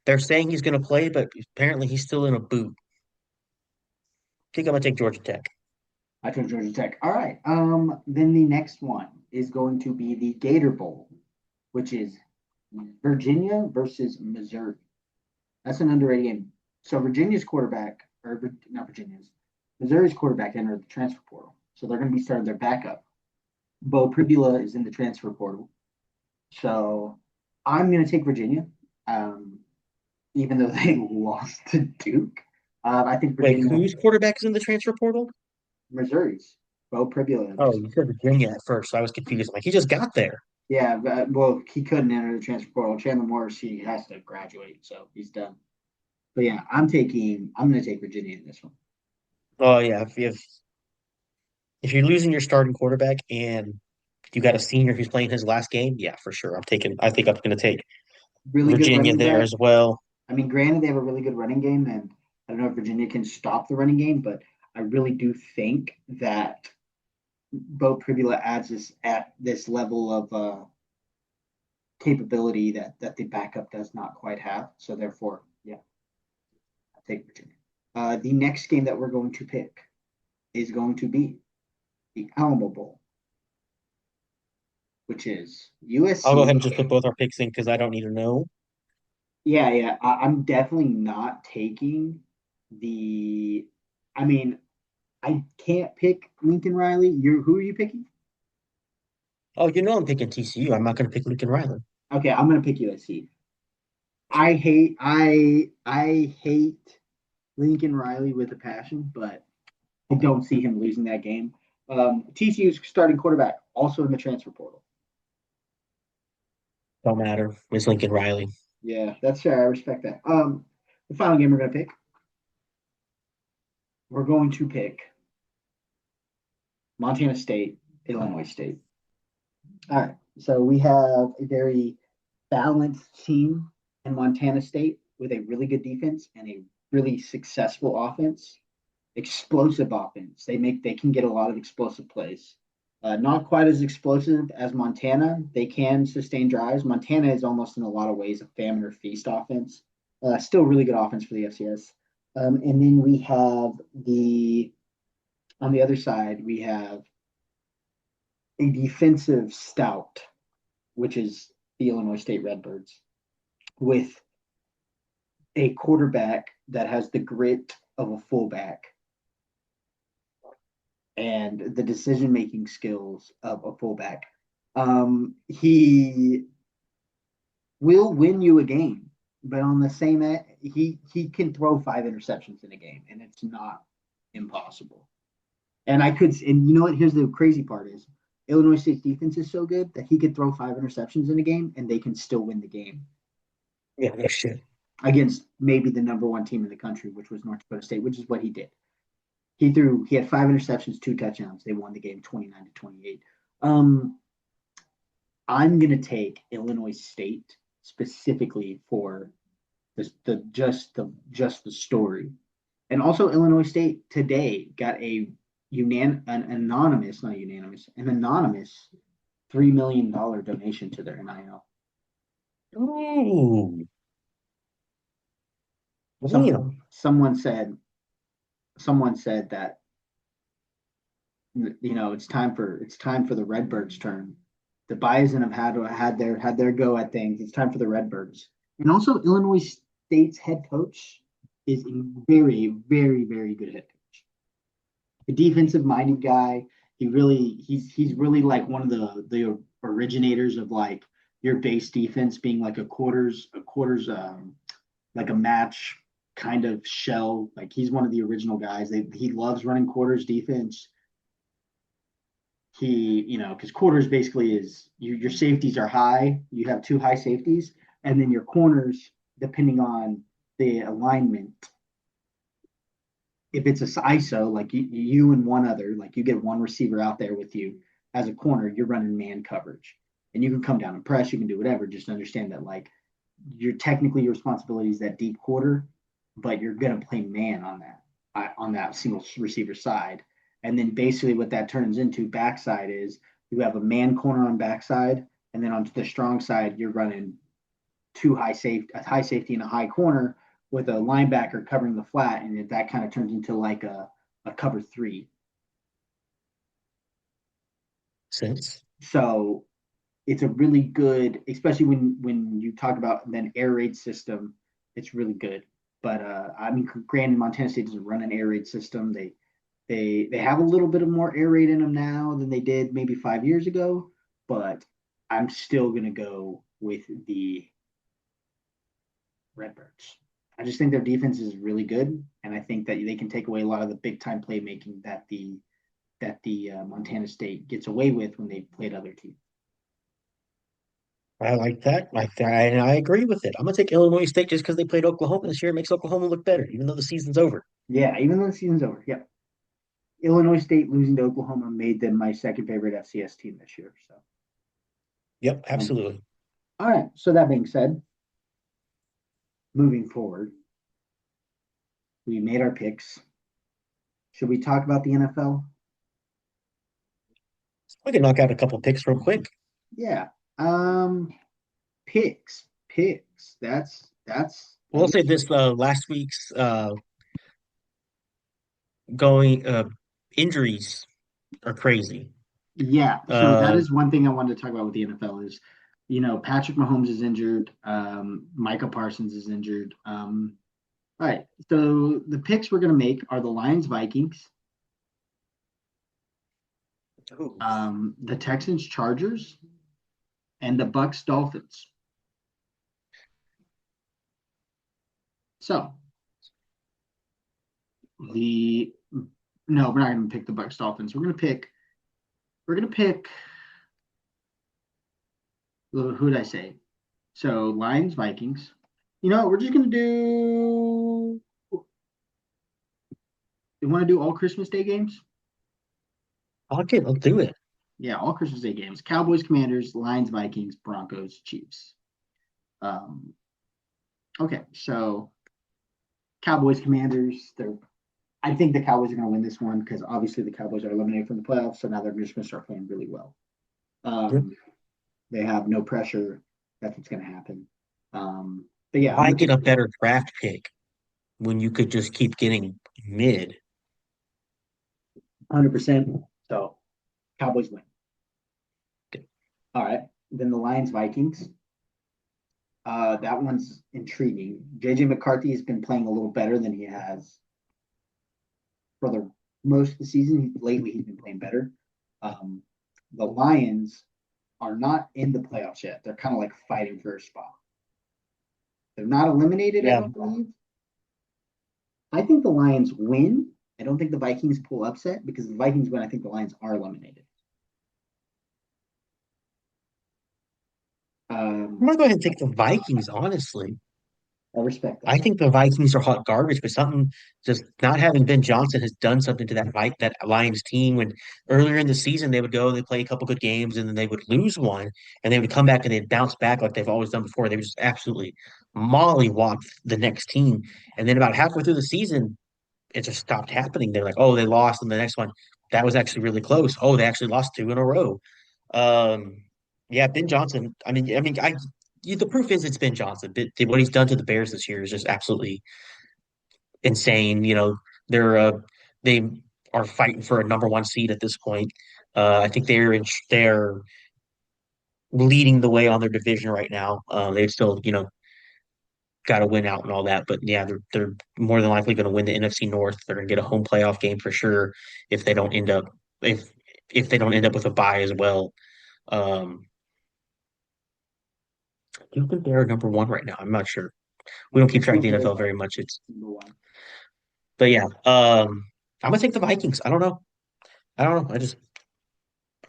they're saying he's gonna play, but apparently he's still in a boot. I think I'm gonna take Georgia Tech. I took Georgia Tech. All right. Then the next one is going to be the Gator Bowl, which is Virginia versus Missouri. That's an underrated game. So Virginia's quarterback, or not Virginia's, Missouri's quarterback entered the transfer portal. So they're going to be starting their backup. Bo Pribula is in the transfer portal. So I'm going to take Virginia, um, even though they lost to Duke. I think Wait, Virginia, whose quarterback is in the transfer portal? Missouri's Bo Pribula Oh, just, you said Virginia at first. So I was confused. I'm like, he just got there. yeah, well, he couldn't enter the transfer portal. Chandler Morris, he has to graduate, so he's done. But yeah, I'm going to take Virginia in this one. Oh yeah, if you're losing your starting quarterback and you got a senior who's playing his last game, yeah, for sure. I think I'm gonna take Really good Virginia running there back. as well. I mean, granted, they have a really good running game, and I don't know if Virginia can stop the running game, but I really do think that Bo Pribula adds this at this level of capability that the backup does not quite have. So therefore, yeah, I take Virginia. The next game that we're going to pick is going to be the Alamo Bowl, which is I'll go ahead USC. and just put both our picks in because I don't need to know. Yeah, yeah. I'm definitely not taking the. I mean, I can't pick Lincoln Riley. Who are you picking? Oh, you know I'm picking TCU. I'm not going to pick Lincoln Riley. Okay, I'm gonna pick USC. I hate Lincoln Riley with a passion, but I don't see him losing that game. TCU's starting quarterback also in the transfer portal. Don't matter. It's Lincoln Riley. Yeah, that's fair. I respect that. The final game we're going to pick Montana State, Illinois State. All right, so we have a very balanced team in Montana State with a really good defense and a really successful offense, explosive offense. They can get a lot of explosive plays. Not quite as explosive as Montana. They can sustain drives. Montana is almost in a lot of ways a famine or feast offense. Still really good offense for the FCS. And then we have the on the other side we have a defensive stout, which is the Illinois State Redbirds, with a quarterback that has the grit of a fullback and the decision making skills of a fullback. He will win you a game, but on the same end, he can throw 5 interceptions in a game, and it's not impossible. And you know what? Here's the crazy part: is Illinois State's defense is so good that he could throw 5 interceptions in a game, and they can still win the game Yeah, that shit. against maybe the number one team in the country, which was North Dakota State, which is what he did. He had 5 interceptions, 2 touchdowns. They won the game 29-28. Um, I'm gonna take Illinois State specifically for the story, and also Illinois State today got an anonymous $3 million donation to their NIL. Ooh, Some damn. someone said that it's time for the Redbirds' turn. The Bison have had their go at things. It's time for the Redbirds. And also Illinois State's head coach is a very, very, very good head coach. A defensive minded guy. He's really like one of the originators of like your base defense being like a quarters like a match kind of shell. Like he's one of the original guys. He loves running quarters defense. Because quarters basically is your safeties are high. You have 2 high safeties, and then your corners, depending on the alignment, if it's a ISO, like you and one other, like you get one receiver out there with you as a corner, you're running man coverage, and you can come down and press. You can do whatever. Just understand that like your responsibility is that deep quarter, but you're gonna play man on that single receiver side. And then basically what that turns into backside is you have a man corner on backside, and then on the strong side you're running a high safety and a high corner with a linebacker covering the flat, and that kind of turns into like a cover three. Sense. So it's a really good, especially when you talk about an air raid system, it's really good. But I mean, granted, Montana State doesn't run an air raid system. They have a little bit of more air raid in them now than they did maybe 5 years ago. But I'm still gonna go with the Redbirds. I just think their defense is really good, and I think that they can take away a lot of the big time playmaking that the Montana State gets away with when they played other teams. I like that. And I agree with it. I'm gonna take Illinois State just because they played Oklahoma this year. It makes Oklahoma look better, even though the season's over. Yeah, even though the season's over. Yep. Illinois State losing to Oklahoma made them my second favorite FCS team this year. So, Yep, um, absolutely. all right. So that being said, moving forward, we made our picks. Should we talk about the NFL? We can knock out a couple picks real quick. Yeah. Um, picks. That We'll say was this: last week's going injuries are crazy. yeah. So that Uh, is one thing I wanted to talk about with the NFL is, Patrick Mahomes is injured. Micah Parsons is injured. All right. So the picks we're gonna make are the Lions Vikings, Ooh. The Texans Chargers, and the Bucks Dolphins. So the no, we're not going to pick the Bucks Dolphins. We're going to pick who did I say? So Lions Vikings. You know, we're just going to do. You want to do all Christmas Day games? Okay, I'll do it. Yeah, all Christmas Day games. Cowboys, Commanders, Lions, Vikings, Broncos, Chiefs. Um, okay, so Cowboys, Commanders. I think the Cowboys are going to win this one because obviously the Cowboys are eliminated from the playoffs, so now they're just going to start playing really well. Yep. They have no pressure. That's what's going to happen. But yeah, I'm Why going to get take a better draft pick when you could just keep getting mid? 100%. So Cowboys win. All right. Then the Lions Vikings. That one's intriguing. JJ McCarthy has been playing a little better than he has for the most of the season. Lately, he's been playing better. Um, the Lions are not in the playoffs yet. They're kind of like fighting for a spot. They're not eliminated, I Yeah. don't believe. I think the Lions win. I don't think the Vikings pull upset because if the Vikings win, I think the Lions are eliminated. I'm gonna go ahead and take the Vikings, honestly. I respect I that. think the Vikings are hot garbage, but something just not having Ben Johnson has done something to that Lions team. When earlier in the season they would go, they play a couple good games, and then they would lose one, and they would come back and they'd bounce back like they've always done before. They would just absolutely mollywop the next team, and then about halfway through the season, it just stopped happening. They're like, oh, they lost, and the next one that was actually really close. Oh, they actually lost two in a row. Um, yeah, Ben Johnson. The proof is it's Ben Johnson. What he's done to the Bears this year is just absolutely insane. They're they are fighting for a number one seed at this point. I think they're leading the way on their division right now. They've still got to win out and all that, but yeah, they're more than likely going to win the NFC North. They're going to get a home playoff game for sure if they don't end up if if they don't end up with a bye as well. Um, I do think they're number one right now. I'm not sure. We don't keep track of the NFL very much. Number one. But yeah, I'm gonna take the Vikings. I don't know. I don't know.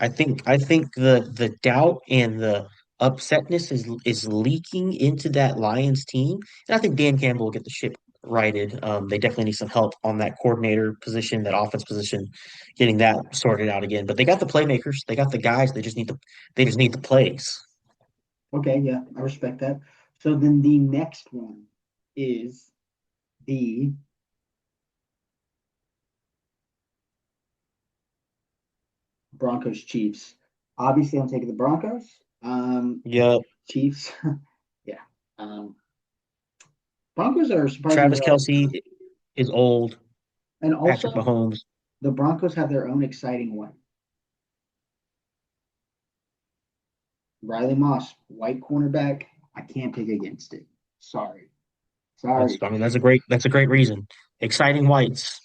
I think the doubt and the upsetness is leaking into that Lions team, and I think Dan Campbell will get the ship righted. They definitely need some help on that coordinator position, that offense position, getting that sorted out again. But they got the playmakers, they got the guys. They just need the plays. Okay, yeah, I respect that. So then the next one is the Broncos Chiefs. Obviously, I'm taking the Broncos. Yep. Chiefs, yeah. Um, Broncos are surprisingly Travis well, Kelsey is old. and Patrick also Mahomes. the Broncos have their own exciting one. Riley Moss, white cornerback. I can't pick against it. Sorry, That's sorry. I mean that's a great reason. Exciting whites.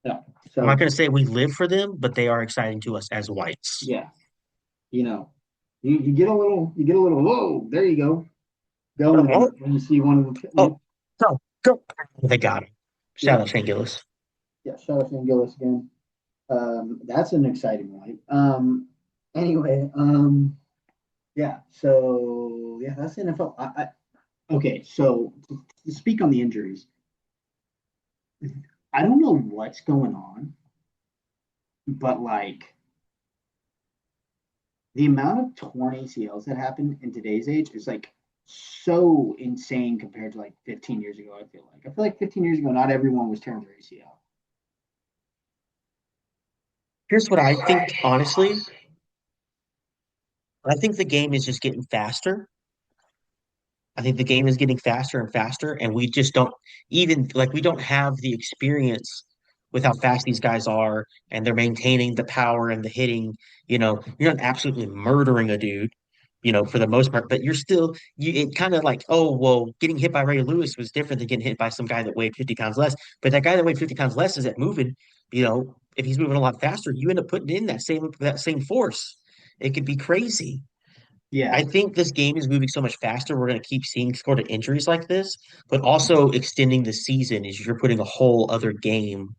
Yeah. I'm not So going to say we live for them, but they are exciting to us as whites. yeah, you know, you get a little. Whoa, there you go. Going Oh, when you see one of oh, them. go, go. They got him. Yeah, Shout out Shane Gillis. yeah. Shout out to Gillis again. That's an exciting one. Anyway, yeah. So yeah, that's NFL. Okay. So to speak on the injuries, I don't know what's going on, but like the amount of torn ACLs that happen in today's age is like so insane compared to like 15 years ago. I feel like 15 years ago, not everyone was tearing their ACL. Here's what I think, honestly. I think the game is just getting faster. I think the game is getting faster and faster, and we just don't even like we don't have the experience with how fast these guys are, and they're maintaining the power and the hitting. You're not absolutely murdering a dude, for the most part, but you're still it kind of like, oh well, getting hit by Ray Lewis was different than getting hit by some guy that weighed 50 pounds less. But that guy that weighed 50 pounds less isn't moving, you know. if he's moving a lot faster, you end up putting in that same force. It could be crazy. I Yes, think this game is moving so much faster. We're going to keep seeing sort of injuries like this, but also extending the season is you're putting a whole other game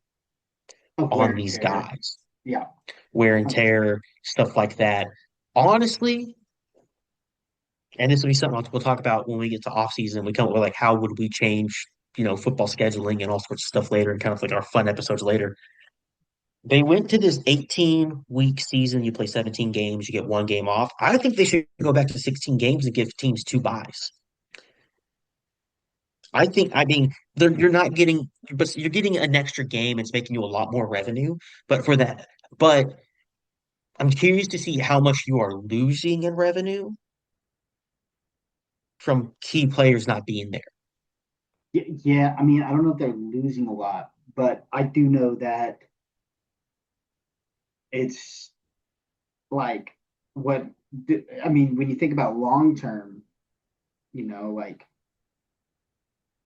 of wear on and these tear. guys, Yeah, wear and 100%. tear, stuff like that. Honestly, and this will be something we'll talk about when we get to off season. We come up with like how would we change, football scheduling and all sorts of stuff later, and kind of like our fun episodes later. They went to this 18-week season. You play 17 games, you get one game off. I think they should go back to 16 games and give teams two buys. I mean, you're not getting, but you're getting an extra game. It's making you a lot more revenue. But for that, but I'm curious to see how much you are losing in revenue from key players not being there. Yeah, yeah. I mean, I don't know if they're losing a lot, but I do know that it's like what I mean, when you think about long term, like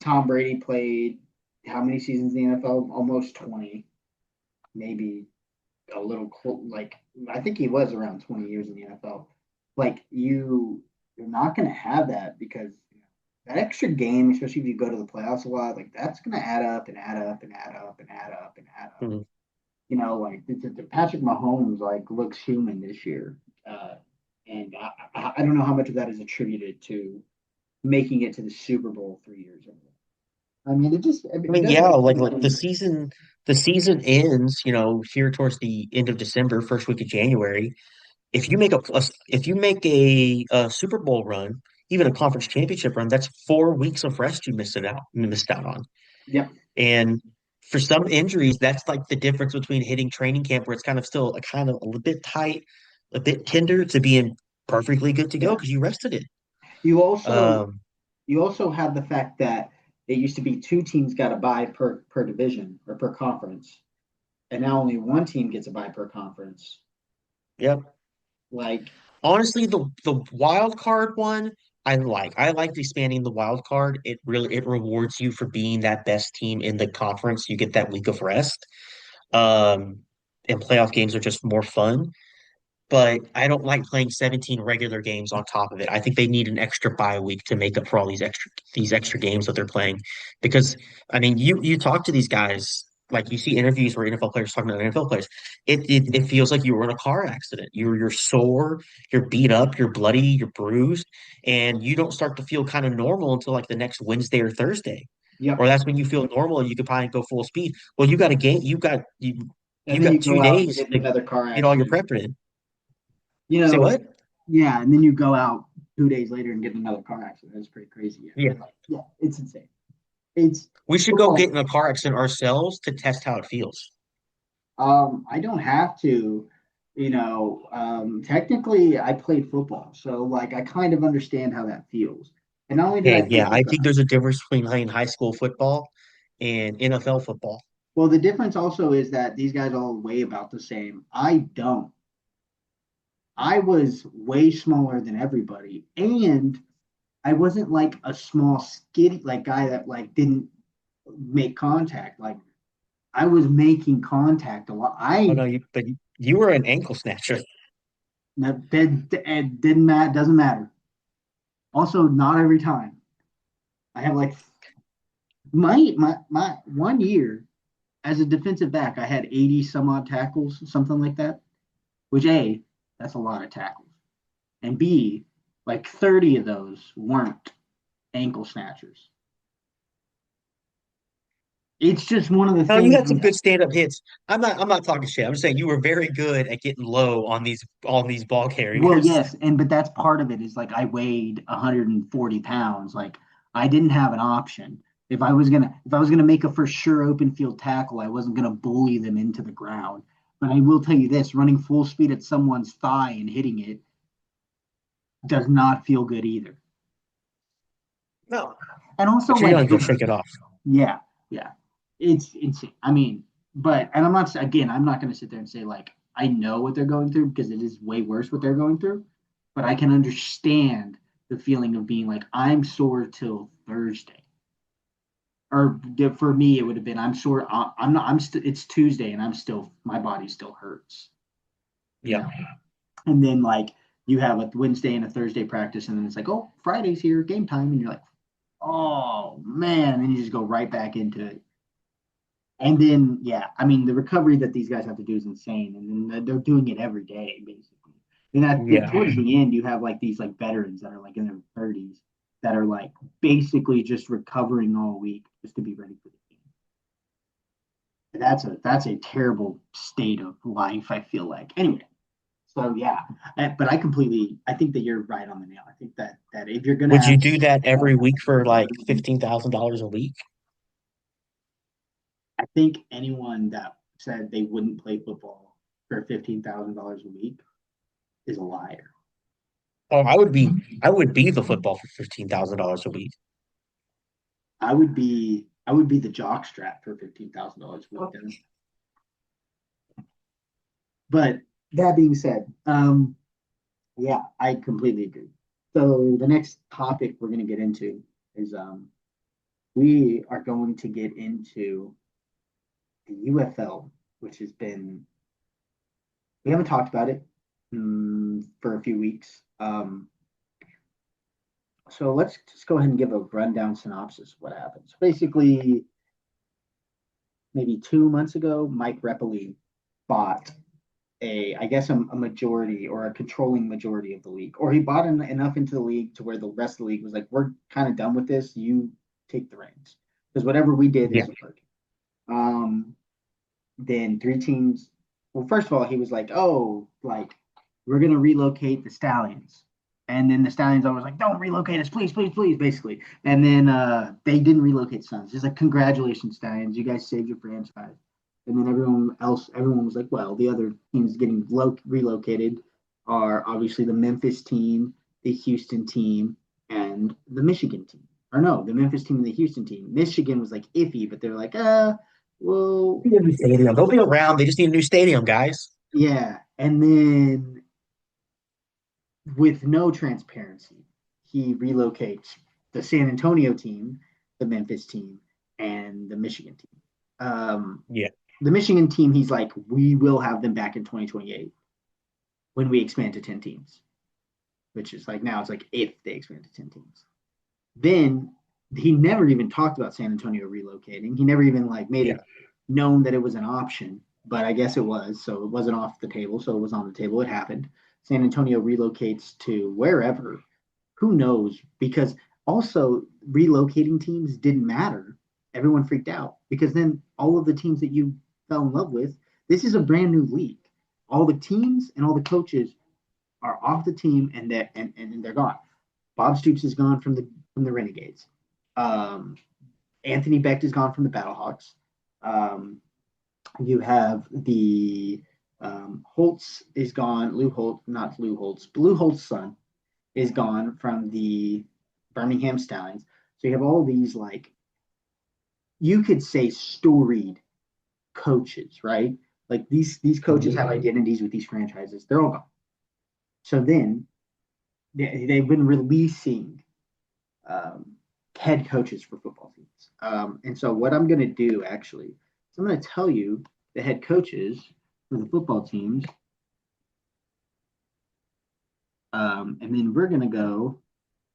Tom Brady played how many seasons in the NFL? Almost 20, maybe a little like I think he was around 20 years in the NFL. Like you're not going to have that because that extra game, especially if you go to the playoffs a lot, like that's going to add up and add up and add up and add up and add up. Mhm. Like the Patrick Mahomes like looks human this year, and I don't know how much of that is attributed to making it to the Super Bowl 3 years ago. I mean, I it mean, does yeah, make like you like the wonder. season the season ends, here towards the end of December, first week of January. If you make a Super Bowl run, even a conference championship run, that's 4 weeks of rest you missed out on. Yep. And for some injuries, that's like the difference between hitting training camp where it's kind of still a kind of a little bit tight, a bit tender to being perfectly good to go Yeah. because you rested it. You also Um, you also have the fact that it used to be two teams got a bye per division or per conference, and now only one team gets a bye per conference. yeah. Like, Honestly, the wild card one, I like expanding the wild card. It rewards you for being that best team in the conference. You get that week of rest. Um, and playoff games are just more fun. But I don't like playing 17 regular games on top of it. I think they need an extra bye week to make up for all these extra games that they're playing. Because I mean, you talk to these guys, like you see interviews where NFL players talking about NFL players. It feels like you were in a car accident. You're sore, you're beat up, you're bloody, you're bruised, and you don't start to feel kind of normal until like the next Wednesday or Thursday. Or yep. that's when you feel normal and you can probably go full speed. Well, you got a game, you And then you got go two out and days get in to another car get all your accident. prep in. You Say know, what? yeah, and then you go out 2 days later and get in another car accident. That's pretty crazy. Yeah. Yeah. Like, yeah, it's insane. It's We should go get football. in a car accident ourselves to test how it feels. I don't have to, technically I played football, so like I kind of understand how that feels. And not only did I Okay, play yeah, I football, think there's a difference between playing high school football and NFL football. well, the difference also is that these guys all weigh about the same. I don't. I was way smaller than everybody, and I wasn't like a small skinny like guy that like didn't make contact. Like I was making contact a lot. Oh no, but you were an ankle snatcher. It didn't matter. Doesn't matter. Also, not every time. I have like my 1 year as a defensive back, I had 80 some odd tackles, something like that. Which A, that's a lot of tackles, and B, like 30 of those weren't ankle snatchers. It's just one of the No, you things. had some good stand-up hits. I'm not talking shit. I'm just saying you were very good at getting low on these ball Well, carriers. yes, but that's part of it is like I weighed 140 pounds. Like I didn't have an option. If I was gonna make a for sure open field tackle, I wasn't gonna bully them into the ground. But I will tell you this: running full speed at someone's thigh and hitting it does not feel good either. No. And also, But you're like, gonna go shake it off. yeah, yeah, it's insane. I mean, and I'm not gonna sit there and say like I know what they're going through because it is way worse what they're going through. But I can understand the feeling of being like I'm sore till Thursday. or for me, it would have been, I'm sure I'm not, it's Tuesday and my body still hurts, you Yeah. know? And then like you have a Wednesday and a Thursday practice, and then it's like, oh, Friday's here, game time. And you're like, oh man. And you just go right back into it. And then, yeah, I mean, the recovery that these guys have to do is insane. And then they're doing it every day, basically. And Yeah. towards the end, you have like these like veterans that are like in their 30s that are like basically just recovering all week just to be ready for the game. And that's a terrible state of life, I feel like. Anyway, so yeah, but I think that you're right on the nail. I think that if you're gonna Would you have, do that every week for like $15,000 a week? I think anyone that said they wouldn't play football for $15,000 a week is a liar. Oh, I would be the football for $15,000 a week. I would be the jock strap for $15,000 a week. But that being said, yeah, I completely agree. So the next topic we're going to get into is we are going to get into the UFL, which has been, we haven't talked about it for a few weeks. So let's just go ahead and give a rundown synopsis of what happened. So basically, maybe 2 months ago, Mike Repoli bought I guess, a majority or a controlling majority of the league, or he bought enough into the league to where the rest of the league was like, we're kind of done with this. You take the reins because whatever we did Yeah. isn't working. Um, then three teams. Well, first of all, he was like, "Oh, like we're gonna relocate the Stallions," and then the Stallions always like, "Don't relocate us, please, please, please," basically. And then they didn't relocate Suns. Just like, "Congratulations, Stallions, you guys saved your franchise." And then everyone was like, "Well, the other teams getting relocated are obviously the Memphis team, the Houston team, and the Michigan team." Or no, the Memphis team and the Houston team. Michigan was like iffy, but they're like, well, Need a new stadium. They'll be around. They just need a new stadium, guys. yeah. And then with no transparency, he relocates the San Antonio team, the Memphis team, and the Michigan team. Yeah. The Michigan team, he's like, we will have them back in 2028 when we expand to 10 teams, which is like now it's like if they expand to 10 teams. Then he never even talked about San Antonio relocating. He never even like made Yeah. it known that it was an option, but I guess it was. So it wasn't off the table. So it was on the table. It happened. San Antonio relocates to wherever. Who knows? Because also relocating teams didn't matter. Everyone freaked out because then all of the teams that you fell in love with, this is a brand new league. All the teams and all the coaches are off the team and they're gone. Bob Stoops is gone from the Renegades. Um, Anthony Becht is gone from the Battlehawks. Um, you have the Holtz is gone. Lou Holt, not Lou Holtz, Lou Holt's son is gone from the Birmingham Stallions. So you have all these like you could say storied coaches, right? Like these coaches have identities with these franchises. They're all gone. So then they've been releasing um, head coaches for football teams. And so what I'm going to do actually is I'm going to tell you the head coaches for the football teams, and then we're going to go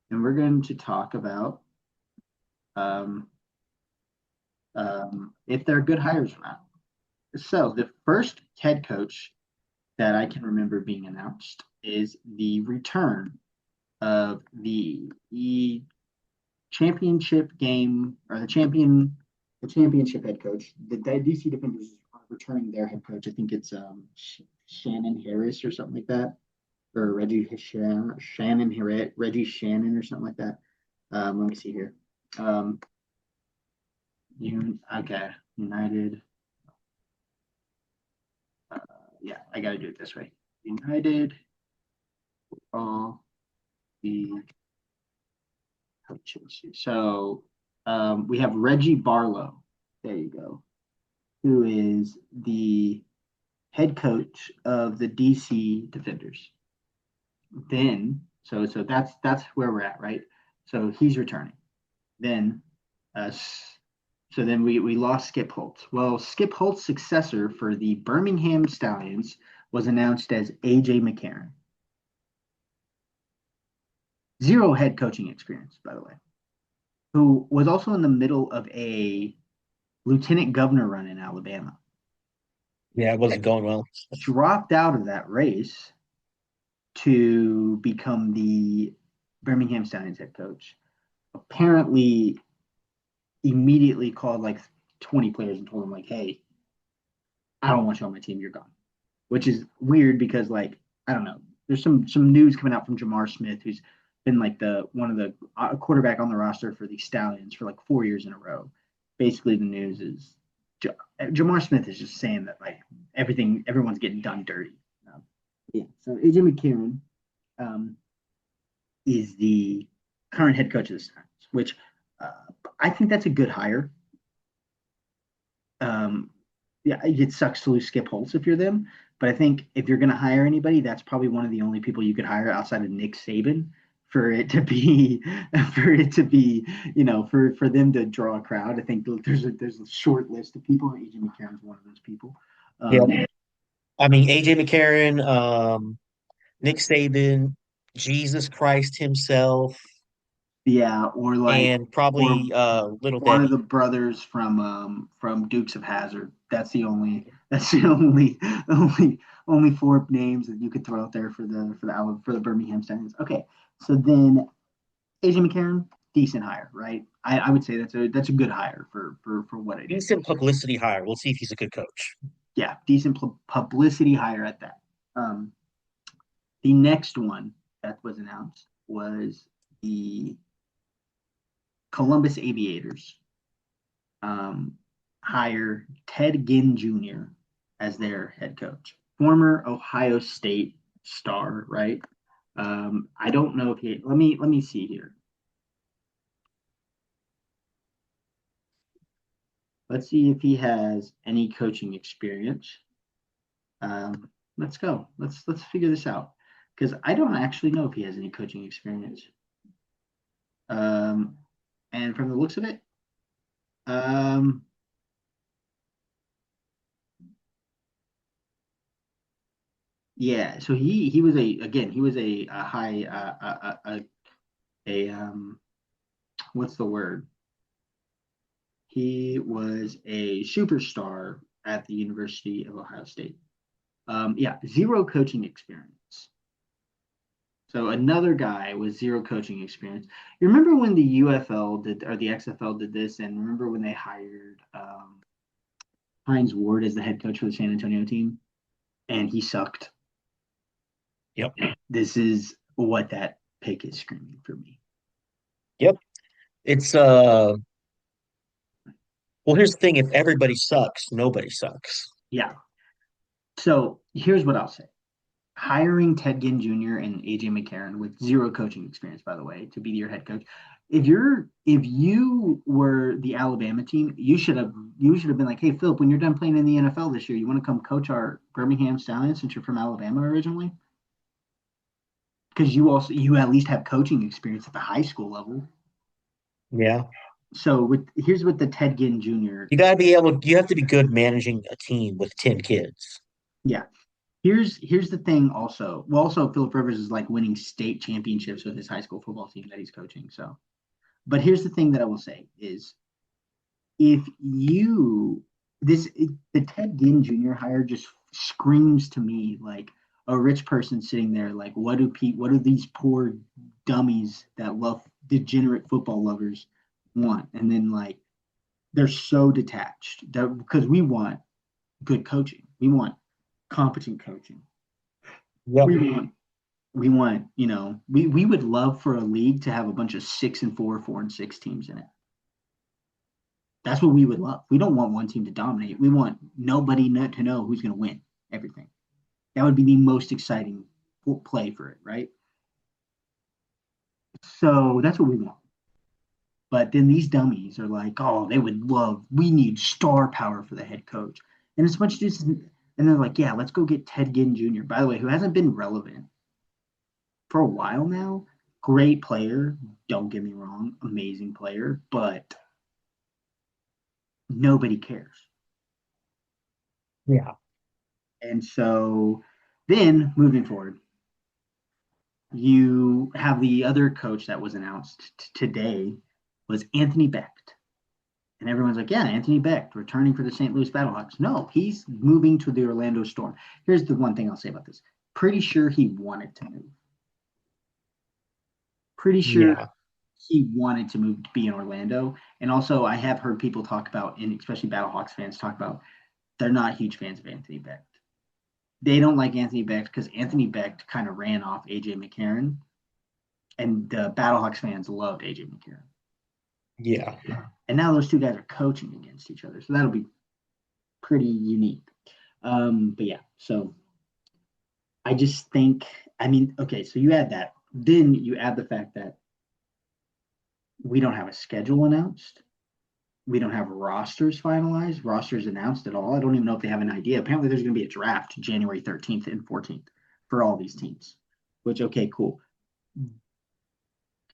and we're going to talk about um, if they're good hires or not. So the first head coach that I can remember being announced is the return of the championship game or the championship head coach. The DC Defenders are returning their head coach. I think it's Shannon Harris or something like that, or Shannon Harris, Reggie Shannon or something like that. Let me see here. Okay, United. Uh, yeah, I got to do it this way. United, all the coaches. So we have Reggie Barlow. There you go. Who is the head coach of the DC Defenders. Then, so that's where we're at, right? So he's returning. Then, So then we lost Skip Holtz. Well, Skip Holtz's successor for the Birmingham Stallions was announced as AJ McCarron. Zero head coaching experience, by the way, who was also in the middle of a lieutenant governor run in Alabama. Yeah, it wasn't going well. Dropped out of that race to become the Birmingham Stallions head coach. Apparently, immediately called like 20 players and told them like, "Hey, I don't want you on my team. You're gone." Which is weird because like I don't know. There's some news coming out from Jamar Smith, who's been like the one of the quarterback on the roster for the Stallions for like 4 years in a row. Basically, the news is Jamar Smith is just saying that like everyone's getting done dirty. Yeah. So AJ McCarron um, is the current head coach of the Stallions, which uh, I think that's a good hire. Um, yeah, it sucks to lose Skip Holtz if you're them, but I think if you're going to hire anybody, that's probably one of the only people you could hire outside of Nick Saban for it to be for it to be for them to draw a crowd. I think there's a short list of people. AJ McCarron's one of those people. Yeah. Um, I mean, AJ McCarron, Nick Saban, Jesus Christ himself, yeah, or like and or probably Little one of the Debbie. brothers from Dukes of Hazzard. That's the only four names that you could throw out there for the Birmingham Stallions. Okay, so then AJ McCarron, decent hire, right? I would say that's a good hire for what it is. Decent publicity hire. We'll see if he's a good coach. Yeah, decent publicity hire at that. Um, the next one that was announced was the Columbus Aviators. um, hire Ted Ginn Jr. as their head coach. Former Ohio State star, right? I don't know if he. Let me see here. Let's see if he has any coaching experience. Let's go. Let's figure this out because I don't actually know if he has any coaching experience. Um, and from the looks of it, um, yeah. So he was a high a what's the word? He was a superstar at the University of Ohio State. Yeah, zero coaching experience. So another guy with zero coaching experience. You remember when the UFL did or the XFL did this, and remember when they hired Hines Ward as the head coach for the San Antonio team, and he sucked. Yep. This is what that pick is screaming for me. Yep. It's well, here's the thing, if everybody sucks, nobody sucks. Yeah. So here's what I'll say. Hiring Ted Ginn Jr. and AJ McCarron with zero coaching experience, by the way, to be your head coach. If you were the Alabama team, you should have been like, hey Philip, when you're done playing in the NFL this year, you want to come coach our Birmingham Stallions since you're from Alabama originally? Because you at least have coaching experience at the high school level. Yeah. So here's what the Ted Ginn Jr. You have to be good managing a team with 10 kids. Yeah. Here's the thing also. Well, also Philip Rivers is like winning state championships with his high school football team that he's coaching. So but here's the thing that I will say is if you this the Ted Ginn Jr. hire just screams to me like a rich person sitting there like what do these poor dummies that love degenerate football lovers want? And then like they're so detached that because we want good coaching. We want competent coaching. Yep. We want we would love for a league to have a bunch of 6-4, 4-6 teams in it. That's what we would love. We don't want one team to dominate. We want nobody to know who's going to win everything. That would be the most exciting play for it, right? So that's what we want. But then these dummies are like, oh, we need star power for the head coach. And as much as, and they're like, yeah, let's go get Ted Ginn Jr., by the way, who hasn't been relevant for a while now. Great player. Don't get me wrong. Amazing player. But nobody cares. Yeah. And so then moving forward, you have the other coach that was announced today was Anthony Becht. And everyone's like, yeah, Anthony Becht returning for the St. Louis Battlehawks. No, he's moving to the Orlando Storm. Here's the one thing I'll say about this. Pretty sure he wanted to move. Pretty sure Yeah. he wanted to move to be in Orlando. And also, I have heard people talk about, and especially Battlehawks fans talk about, they're not huge fans of Anthony Becht. They don't like Anthony Becht because Anthony Becht kind of ran off AJ McCarron, and the Battlehawks fans loved AJ McCarron. Yeah. And now those two guys are coaching against each other, so that'll be pretty unique. But yeah, so I just think, I mean, okay, so you add that, then you add the fact that we don't have a schedule announced. We don't have rosters finalized, rosters announced at all. I don't even know if they have an idea. Apparently, there's going to be a draft January 13th and 14th for all these teams, which, okay, cool.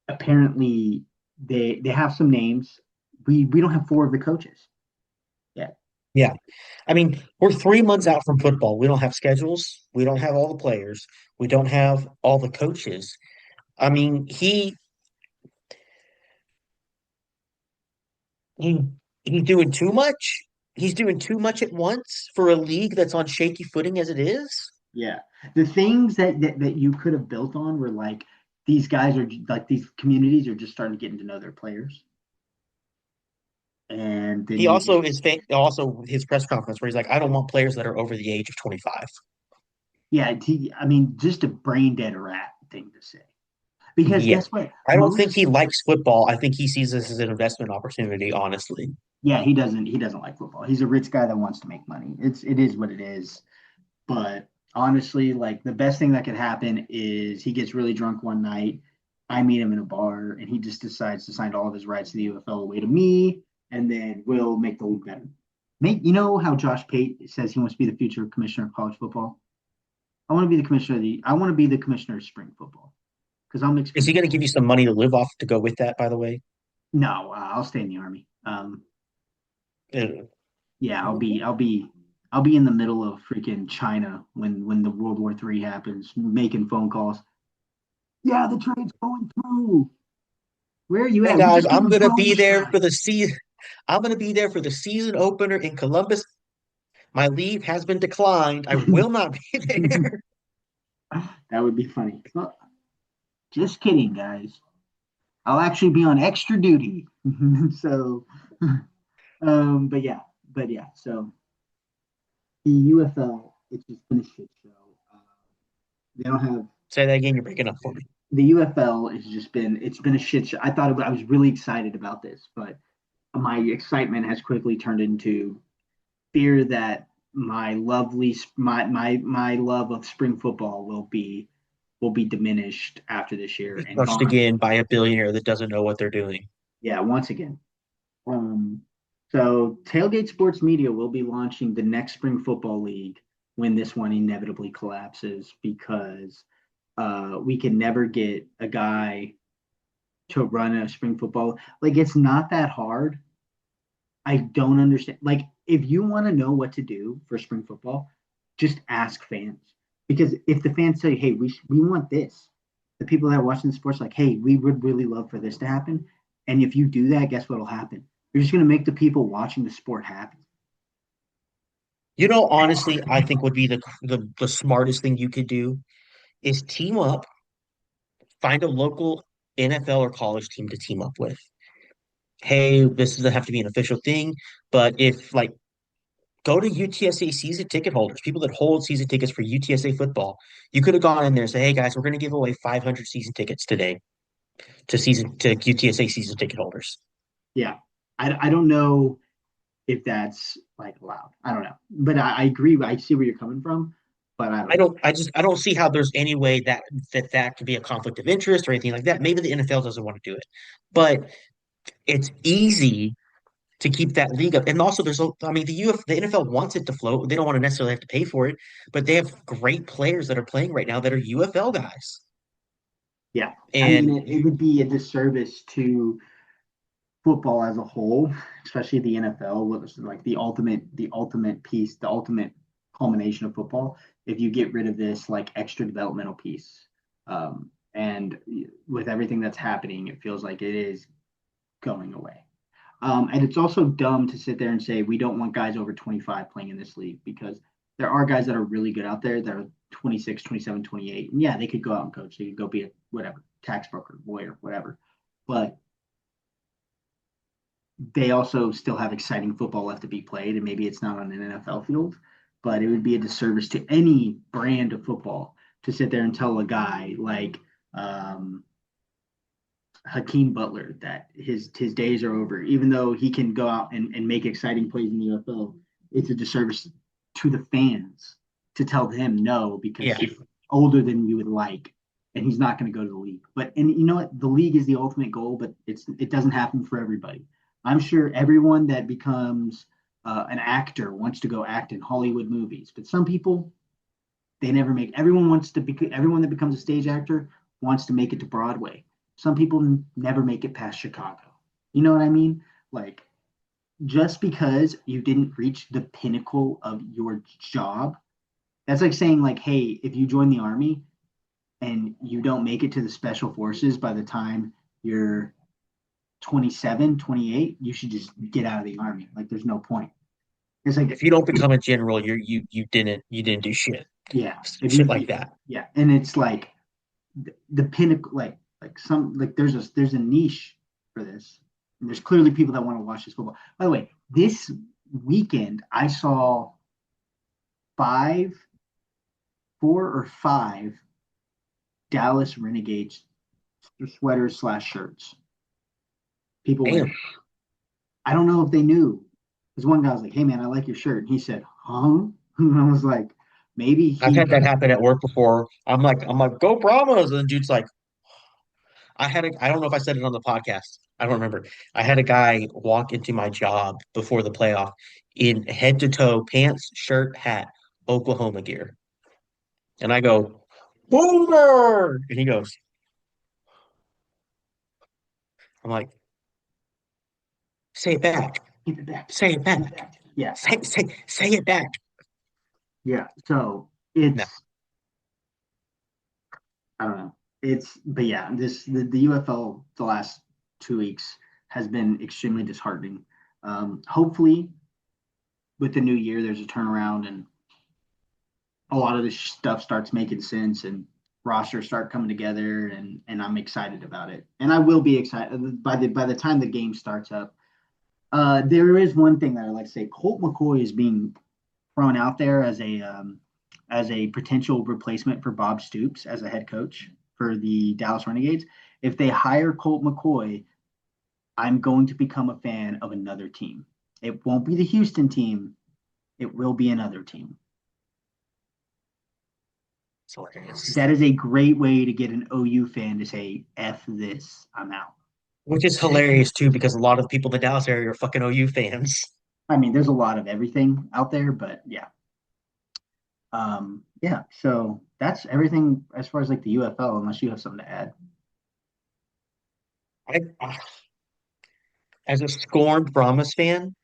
Apparently, they have some names. We don't have four of the coaches yet. Yeah. I mean, we're 3 months out from football. We don't have schedules. We don't have all the players. We don't have all the coaches. I mean, he he's doing too much. He's doing too much at once for a league that's on shaky footing as it is. Yeah. The things that you could have built on were like these guys are like these communities are just starting to get to know their players. And then He you also also his press conference where he's like, I don't want players that are over the age of 25. yeah, I mean, just a brain dead rat thing to say. Because Yeah. guess what? I don't think Most he likes football. I think he sees this as an investment opportunity, honestly. yeah, he doesn't like football. He's a rich guy that wants to make money. It is what it is. But honestly, like the best thing that could happen is he gets really drunk one night. I meet him in a bar, and he just decides to sign all of his rights to the UFL away to me, and then we'll make the league better. You know how Josh Pate says he wants to be the future commissioner of college football? I want to be the commissioner of spring football because I'll make Is spring he going to football. give you some money to live off to go with that, by the way? No, I'll stay in the army. Uh, Yeah, I'll be in the middle of freaking China when the World War III happens, making phone calls. Yeah, the train's going through. Where are you Hey at? We guys, just got I'm a gonna drone be there strike. for the season. I'm gonna be there for the season opener in Columbus. My leave has been declined. I will not be there. That would be funny. Well, just kidding, guys. I'll actually be on extra duty. So, but yeah. So the UFL, it's just been a shit show. They don't have Say that again. You're breaking up for me. the UFL has just been it's been a shit show. I was really excited about this, but my excitement has quickly turned into fear that my love of spring football will be diminished after this year Be and crushed gone. again by a billionaire that doesn't know what they're doing. Yeah, once again. Um, so Tailgate Sports Media will be launching the next spring football league when this one inevitably collapses because we can never get a guy to run a spring football. Like it's not that hard. I don't understand. Like, if you want to know what to do for spring football, just ask fans. Because if the fans say, "Hey, we want this," the people that are watching the sports like, "Hey, we would really love for this to happen," and if you do that, guess what'll happen? You're just going to make the people watching the sport happy. You know, honestly, I think would be the smartest thing you could do is team up, find a local NFL or college team to team up with. Hey, this doesn't have to be an official thing, but if like go to UTSA season ticket holders, people that hold season tickets for UTSA football. You could have gone in there and said, "Hey guys, we're going to give away 500 season tickets today to UTSA season ticket holders." Yeah, I don't know if that's like allowed. I don't know, but I agree. I see where you're coming from, but I don't know. I don't see how there's any way that could be a conflict of interest or anything like that. Maybe the NFL doesn't want to do it, but it's easy to keep that league up. And also, I mean, the NFL wants it to float. They don't want to necessarily have to pay for it, but they have great players that are playing right now that are UFL guys. Yeah, I mean, And it would be a disservice to football as a whole, especially the NFL, was like the ultimate piece, the ultimate culmination of football. If you get rid of this like extra developmental piece, and with everything that's happening, it feels like it is going away. And it's also dumb to sit there and say we don't want guys over 25 playing in this league because there are guys that are really good out there that are 26, 27, 28. And yeah, they could go out and coach. They could go be a whatever, tax broker, lawyer, whatever. But they also still have exciting football left to be played. And maybe it's not on an NFL field, but it would be a disservice to any brand of football to sit there and tell a guy like Hakeem Butler that his days are over, even though he can go out and make exciting plays in the NFL. It's a disservice to the fans to tell him no because Yeah. he's older than you would like, and he's not going to go to the league. But and you know what, the league is the ultimate goal, but it doesn't happen for everybody. I'm sure everyone that becomes an actor wants to go act in Hollywood movies, but some people they never make. Everyone wants to be. Everyone that becomes a stage actor wants to make it to Broadway. Some people never make it past Chicago. You know what I mean? Like just because you didn't reach the pinnacle of your job, that's like saying like, hey, if you join the army and you don't make it to the special forces by the time you're 27, 28, you should just get out of the army. Like there's no point. It's like If you don't become a general, you didn't do shit. yeah, if Shit you like that. yeah, and it's like the pinnacle like some like there's a niche for this. And there's clearly people that want to watch this football. By the way, this weekend I saw five, 4 or 5 Dallas Renegades sweaters slash shirts. People wear. Damn. I don't know if they knew. Because one guy was like, "Hey man, I like your shirt," and he said, "Huh?" And I was like, "Maybe I've he." had that happen at work before. I'm like, go Brahmas. And the dude's like, I don't know if I said it on the podcast. I don't remember. I had a guy walk into my job before the playoff in head to toe, pants, shirt, hat, Oklahoma gear. And I go, Boomer! And he goes, I'm like, say it back. Give it back to me. Say it Give it back. back to me. Yeah, Say it back. yeah. So No. I don't know. But yeah, the UFL the last 2 weeks has been extremely disheartening. Hopefully, with the new year, there's a turnaround and a lot of this stuff starts making sense and rosters start coming together and I'm excited about it. And I will be excited by the time the game starts up. There is one thing that I like to say. Colt McCoy is being thrown out there as a potential replacement for Bob Stoops as a head coach for the Dallas Renegades. If they hire Colt McCoy, I'm going to become a fan of another team. It won't be the Houston team. It will be another team. It's hilarious. That is a great way to get an OU fan to say, F this, I'm out. Which is hilarious too, because a lot of people in the Dallas area are fucking OU fans. I mean, there's a lot of everything out there, but yeah. Yeah, so that's everything as far as like the UFL, unless you have something to add. I, as a scorned Brahmas fan,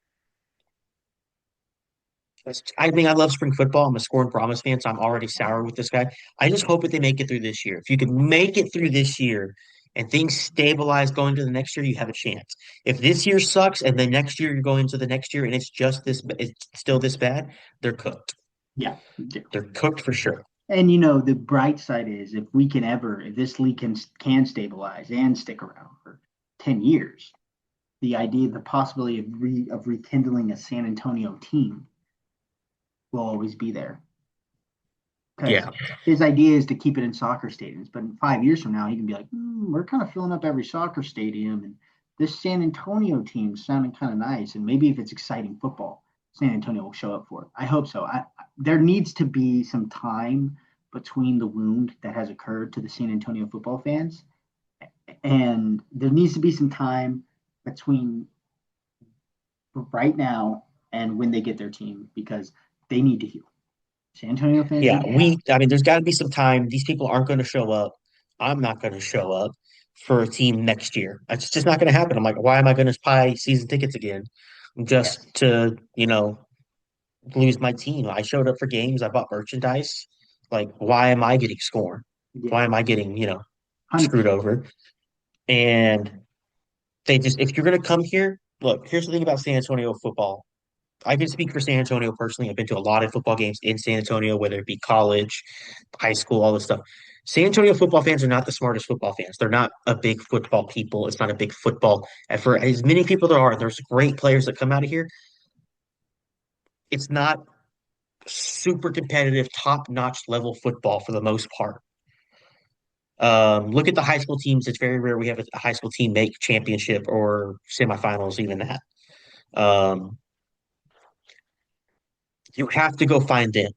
I mean, I love spring football. I'm a scorned Brahmas fan, so I'm already sour with this guy. I just hope that they make it through this year. If you can make it through this year and things stabilize going to the next year, you have a chance. If this year sucks and the next year you're going to the next year and it's still this bad, they're cooked. Yeah. They're cooked for sure. And you know, the bright side is if this league can stabilize and stick around for 10 years, the possibility of rekindling a San Antonio team will always be there. Because Yeah. his idea is to keep it in soccer stadiums, but in 5 years from now, he can be like, we're kind of filling up every soccer stadium, and this San Antonio team sounding kind of nice, and maybe if it's exciting football, San Antonio will show up for it. I hope so. There needs to be some time between the wound that has occurred to the San Antonio football fans, and there needs to be some time between right now and when they get their team because they need to heal. San Antonio fans Yeah. need to heal. I mean, there's got to be some time. These people aren't going to show up. I'm not going to show up. for a team next year. It's just not going to happen. I'm like, why am I going to buy season tickets again Yes. just to, lose my team? I showed up for games. I bought merchandise. Like, why am I getting scorned? Why Yeah. am I getting, screwed 100%. over? And if you're going to come here, look, here's the thing about San Antonio football. I can speak for San Antonio personally. I've been to a lot of football games in San Antonio, whether it be college, high school, all this stuff. San Antonio football fans are not the smartest football fans. They're not a big football people. It's not a big football. And for as many people there are, there's great players that come out of here. It's not super competitive, top-notch level football for the most part. Look at the high school teams. It's very rare we have a high school team make championship or semifinals, even that. Um, you have to go find them.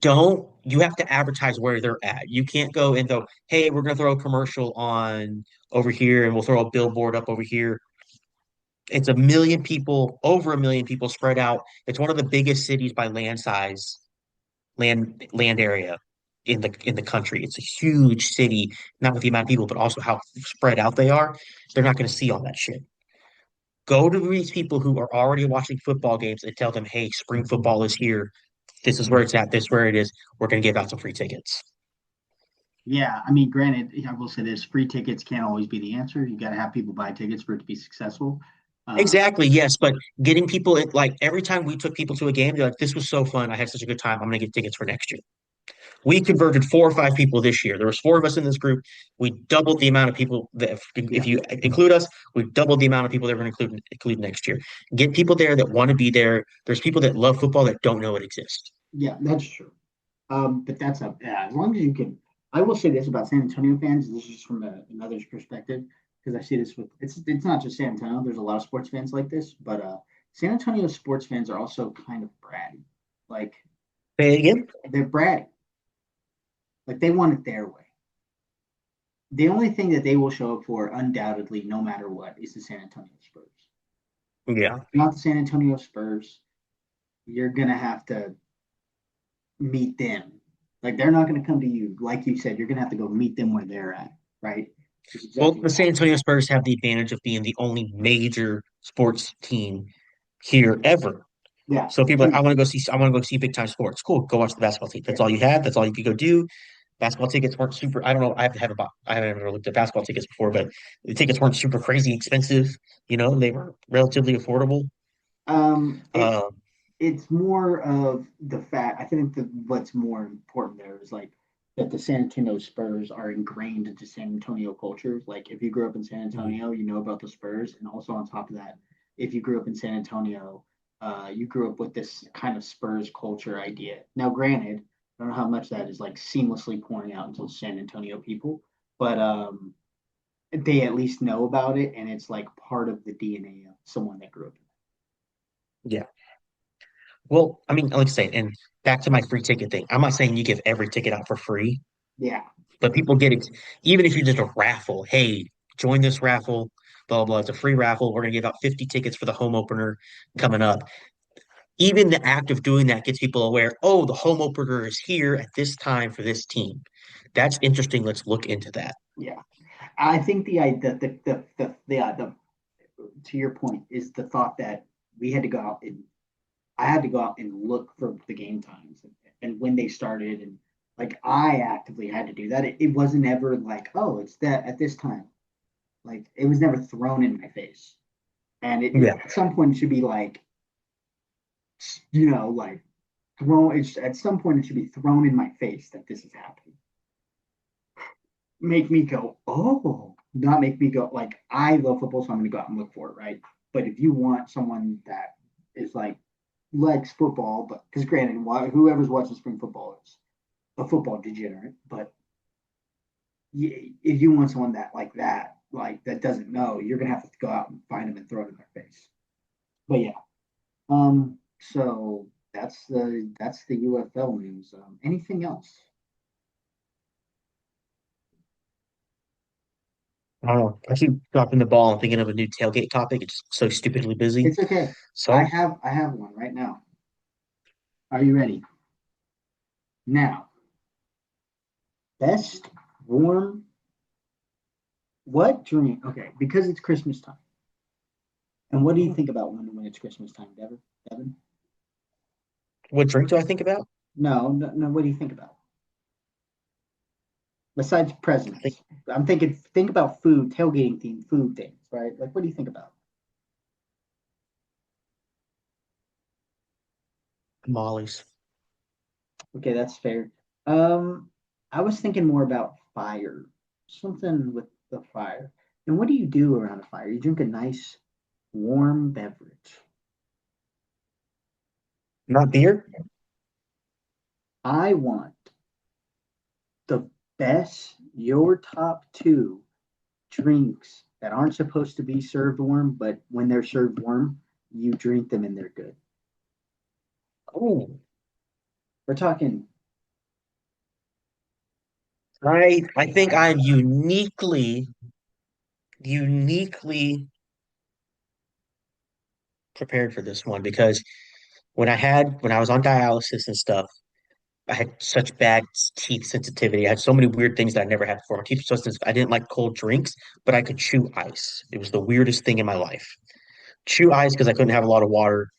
Don't You have to advertise where they're at. You can't go and go, hey, we're gonna throw a commercial on over here and we'll throw a billboard up over here. It's a million people, over a million people spread out. It's one of the biggest cities by land size, land area in the country. It's a huge city, not with the amount of people, but also how spread out they are. They're not gonna see all that shit. Go to these people who are already watching football games and tell them, hey, spring football is here. This is where it's at. This is where it is. We're going to give out some free tickets. Yeah. I mean, granted, I will say this: free tickets can't always be the answer. You got to have people buy tickets for it to be successful. Uh, Exactly, yes, but getting people like every time we took people to a game, they're like, "This was so fun! I had such a good time. I'm going to get tickets for next year." We converted 4 or 5 people this year. There was 4 of us in this group. We doubled the amount of people that, if yeah. you include us, we doubled the amount of people that we're going to include next year. Get people there that want to be there. There's people that love football that don't know it exists. Yeah, that's true. But that's a yeah, as long as you can. I will say this about San Antonio fans. This is from another's perspective because I see this with it's not just San Antonio. There's a lot of sports fans like this, but San Antonio sports fans are also kind of bratty. Like Say it again. they're bratty. Like they want it their way. The only thing that they will show up for, undoubtedly, no matter what, is the San Antonio Spurs. Yeah. Not the San Antonio Spurs. You're gonna have to meet them. Like they're not going to come to you. Like you said, you're going to have to go meet them where they're at, right? That's Well, exactly the what San happened. Antonio Spurs have the advantage of being the only major sports team here ever. Yeah, So people are like, true. I want to go see big time sports. Cool, go watch the basketball team. Yeah, That's all you had. That's all you could go do. Basketball tickets weren't super. I don't know. I haven't ever looked at basketball tickets before, but the tickets weren't super crazy expensive. They were relatively affordable. um, it Uh, it's more of the fact. I think that what's more important there is like that the San Antonio Spurs are ingrained into San Antonio culture. Like if you grew up in San mhm. Antonio, you know about the Spurs, and also on top of that, if you grew up in San Antonio, you grew up with this kind of Spurs culture idea. Now, granted, I don't know how much that is like seamlessly pouring out into San Antonio people, but they at least know about it, and it's like part of the DNA of someone that grew up in Yeah. Well, I mean, like I say, and back to my free ticket thing. I'm not saying you give every ticket out for free, it. Yeah, but people get it, even if you just a raffle. Hey, join this raffle, blah, blah, blah. It's a free raffle. We're gonna give out 50 tickets for the home opener coming up. Even the act of doing that gets people aware, oh, the home opener is here at this time for this team. That's interesting. Let's look into that. yeah. I think the to your point is the thought that we had to go out and I had to go out and look for the game times and when they started and like I actively had to do that. It wasn't ever like, oh, it's that at this time. Like it was never thrown in my face. And it Yeah. at some point it should be like, like thrown. It's at some point it should be thrown in my face that this is happening. Make me go, oh, not make me go like I love football, so I'm gonna go out and look for it, right? But if you want someone that is like likes football, but because granted, whoever's watching spring football is a football degenerate, but if you want someone that like that doesn't know, you're gonna have to go out and find them and throw it in their face. But yeah, so that's the UFL news. Anything else? I don't know. I keep dropping the ball and thinking of a new tailgate topic. It's so stupidly busy. It's okay. I So, have I have one right now. Are you ready? Now, best warm What drink? Okay, because it's Christmas time. And what do you think about when it's Christmas time, Devin? Devin? What drink do I think about? No, no, no. What do you think about besides I think presents? I'm thinking. Think about food, tailgating themed food things, right? Like, what do you think about? tamales. Okay, that's fair. Um, I was thinking more about fire, something with the fire. And what do you do around a fire? You drink a nice warm beverage. Not beer? I want the best, your top two drinks that aren't supposed to be served warm, but when they're served warm, you drink them and they're good. Oh, We're talking I think I'm uniquely prepared for this one because when I was on dialysis and stuff, I had such bad teeth sensitivity. I had so many weird things that I never had before. My teeth were so sensitive. I didn't like cold drinks, but I could chew ice. It was the weirdest thing in my life. Chew ice because I couldn't have a lot of water.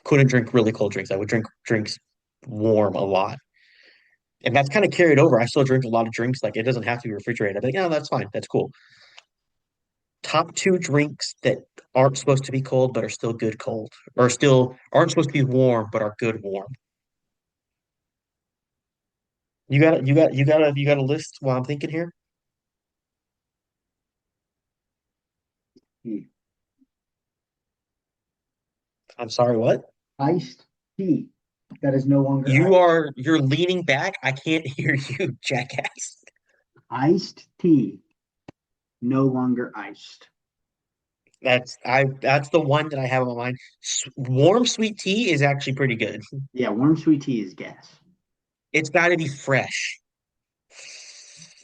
Couldn't drink really cold drinks. I would drink drinks warm a lot. And that's kind of carried over. I still drink a lot of drinks. Like it doesn't have to be refrigerated. I'm like, yeah, that's fine. That's cool. Top two drinks that aren't supposed to be cold but are still good cold, or still aren't supposed to be warm but are good warm. You got a list while I'm thinking here. I'm sorry, what? iced tea that is no longer You're leaning back. I can't hear you, jackass. iced tea, no longer iced. That's the one that I have on my mind. Warm sweet tea is actually pretty good. Yeah, warm sweet tea is gas. It's got to be fresh.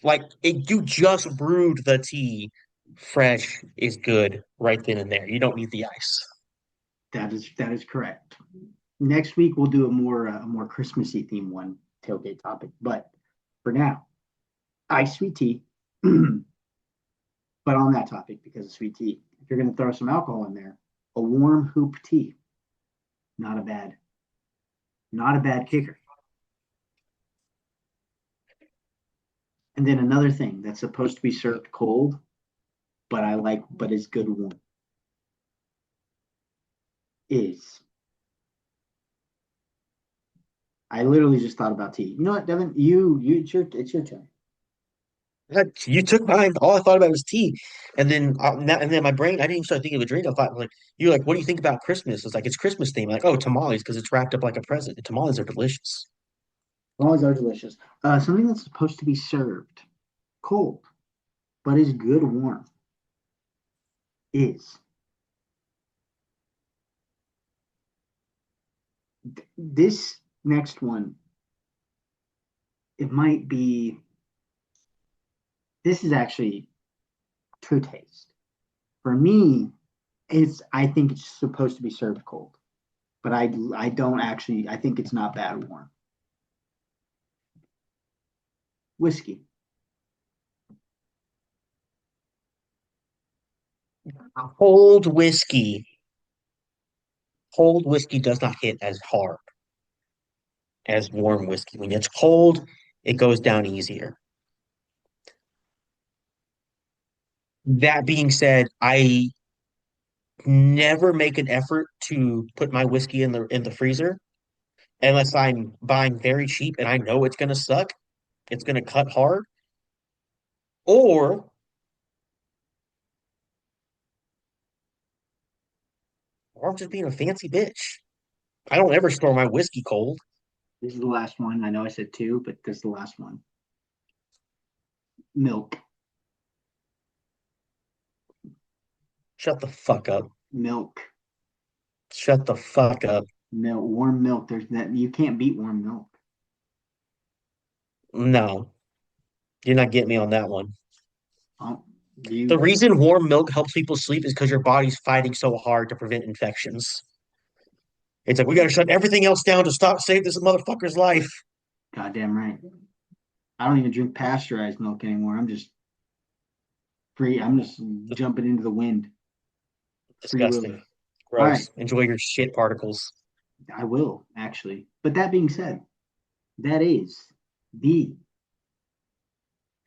Like you just brewed the tea. Fresh is good right then and there. You don't need the ice. That is correct. Next week we'll do a more Christmassy theme one tailgate topic. But for now, iced sweet tea. But on that topic, because of sweet tea, if you're going to throw some alcohol in there, a warm hoop tea, not a bad, not a bad kicker. And then another thing that's supposed to be served cold, but I like, but is good warm, is I literally just thought about tea. You know what, Devin? It's your turn. You took mine. All I thought about was tea, and then my brain. I didn't even start thinking of a drink. I thought like you're like, what do you think about Christmas? It's like it's Christmas theme. Like oh tamales because it's wrapped up like a present. The tamales are delicious. Tamales are delicious. Something that's supposed to be served cold, but is good warm, is this next one. It might be. This is actually true taste. For me, I think it's supposed to be served cold, but I don't actually I think it's not bad warm. Whiskey. Cold whiskey. Cold whiskey does not hit as hard as warm whiskey. When it's cold, it goes down easier. That being said, I never make an effort to put my whiskey in the freezer unless I'm buying very cheap and I know it's gonna suck, it's gonna cut hard, or I'm just being a fancy bitch. I don't ever store my whiskey cold. This is the last one. I know I said two, but this is the last one. Milk. Shut the fuck up. Milk. Shut the fuck up. Milk. Warm milk. There's that you can't beat warm milk. No, you're not getting me on that one. Oh, The you reason warm milk helps people sleep is because your body's fighting so hard to prevent infections. It's like we gotta shut everything else down to stop save this motherfucker's life. goddamn right. I don't even drink pasteurized milk anymore. I'm just Free. I'm just jumping into the wind. Free will. Disgusting. All right. Gross. Enjoy your shit particles. I will, actually. But that being said, that is the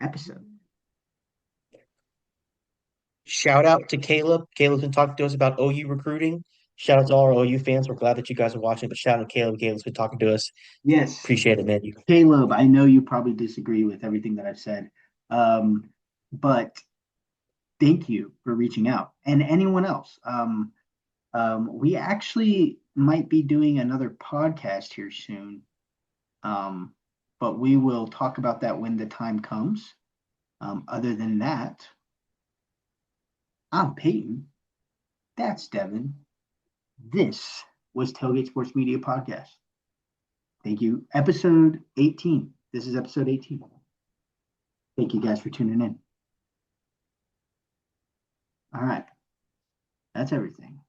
episode. Shout out to Caleb. Caleb's been talking to us about OU recruiting. Shout out to all our OU fans. We're glad that you guys are watching, but shout out to Caleb. Caleb's been talking to us. Yes, Appreciate it, man. Caleb, I know you probably disagree with everything that I've said, but thank you for reaching out. And anyone else. We actually might be doing another podcast here soon, but we will talk about that when the time comes. Other than that, I'm Peyton. That's Devin. This was Tailgate Sports Media Podcast. Thank you. Episode 18. This is episode 18. Thank you guys for tuning in. All right. That's everything.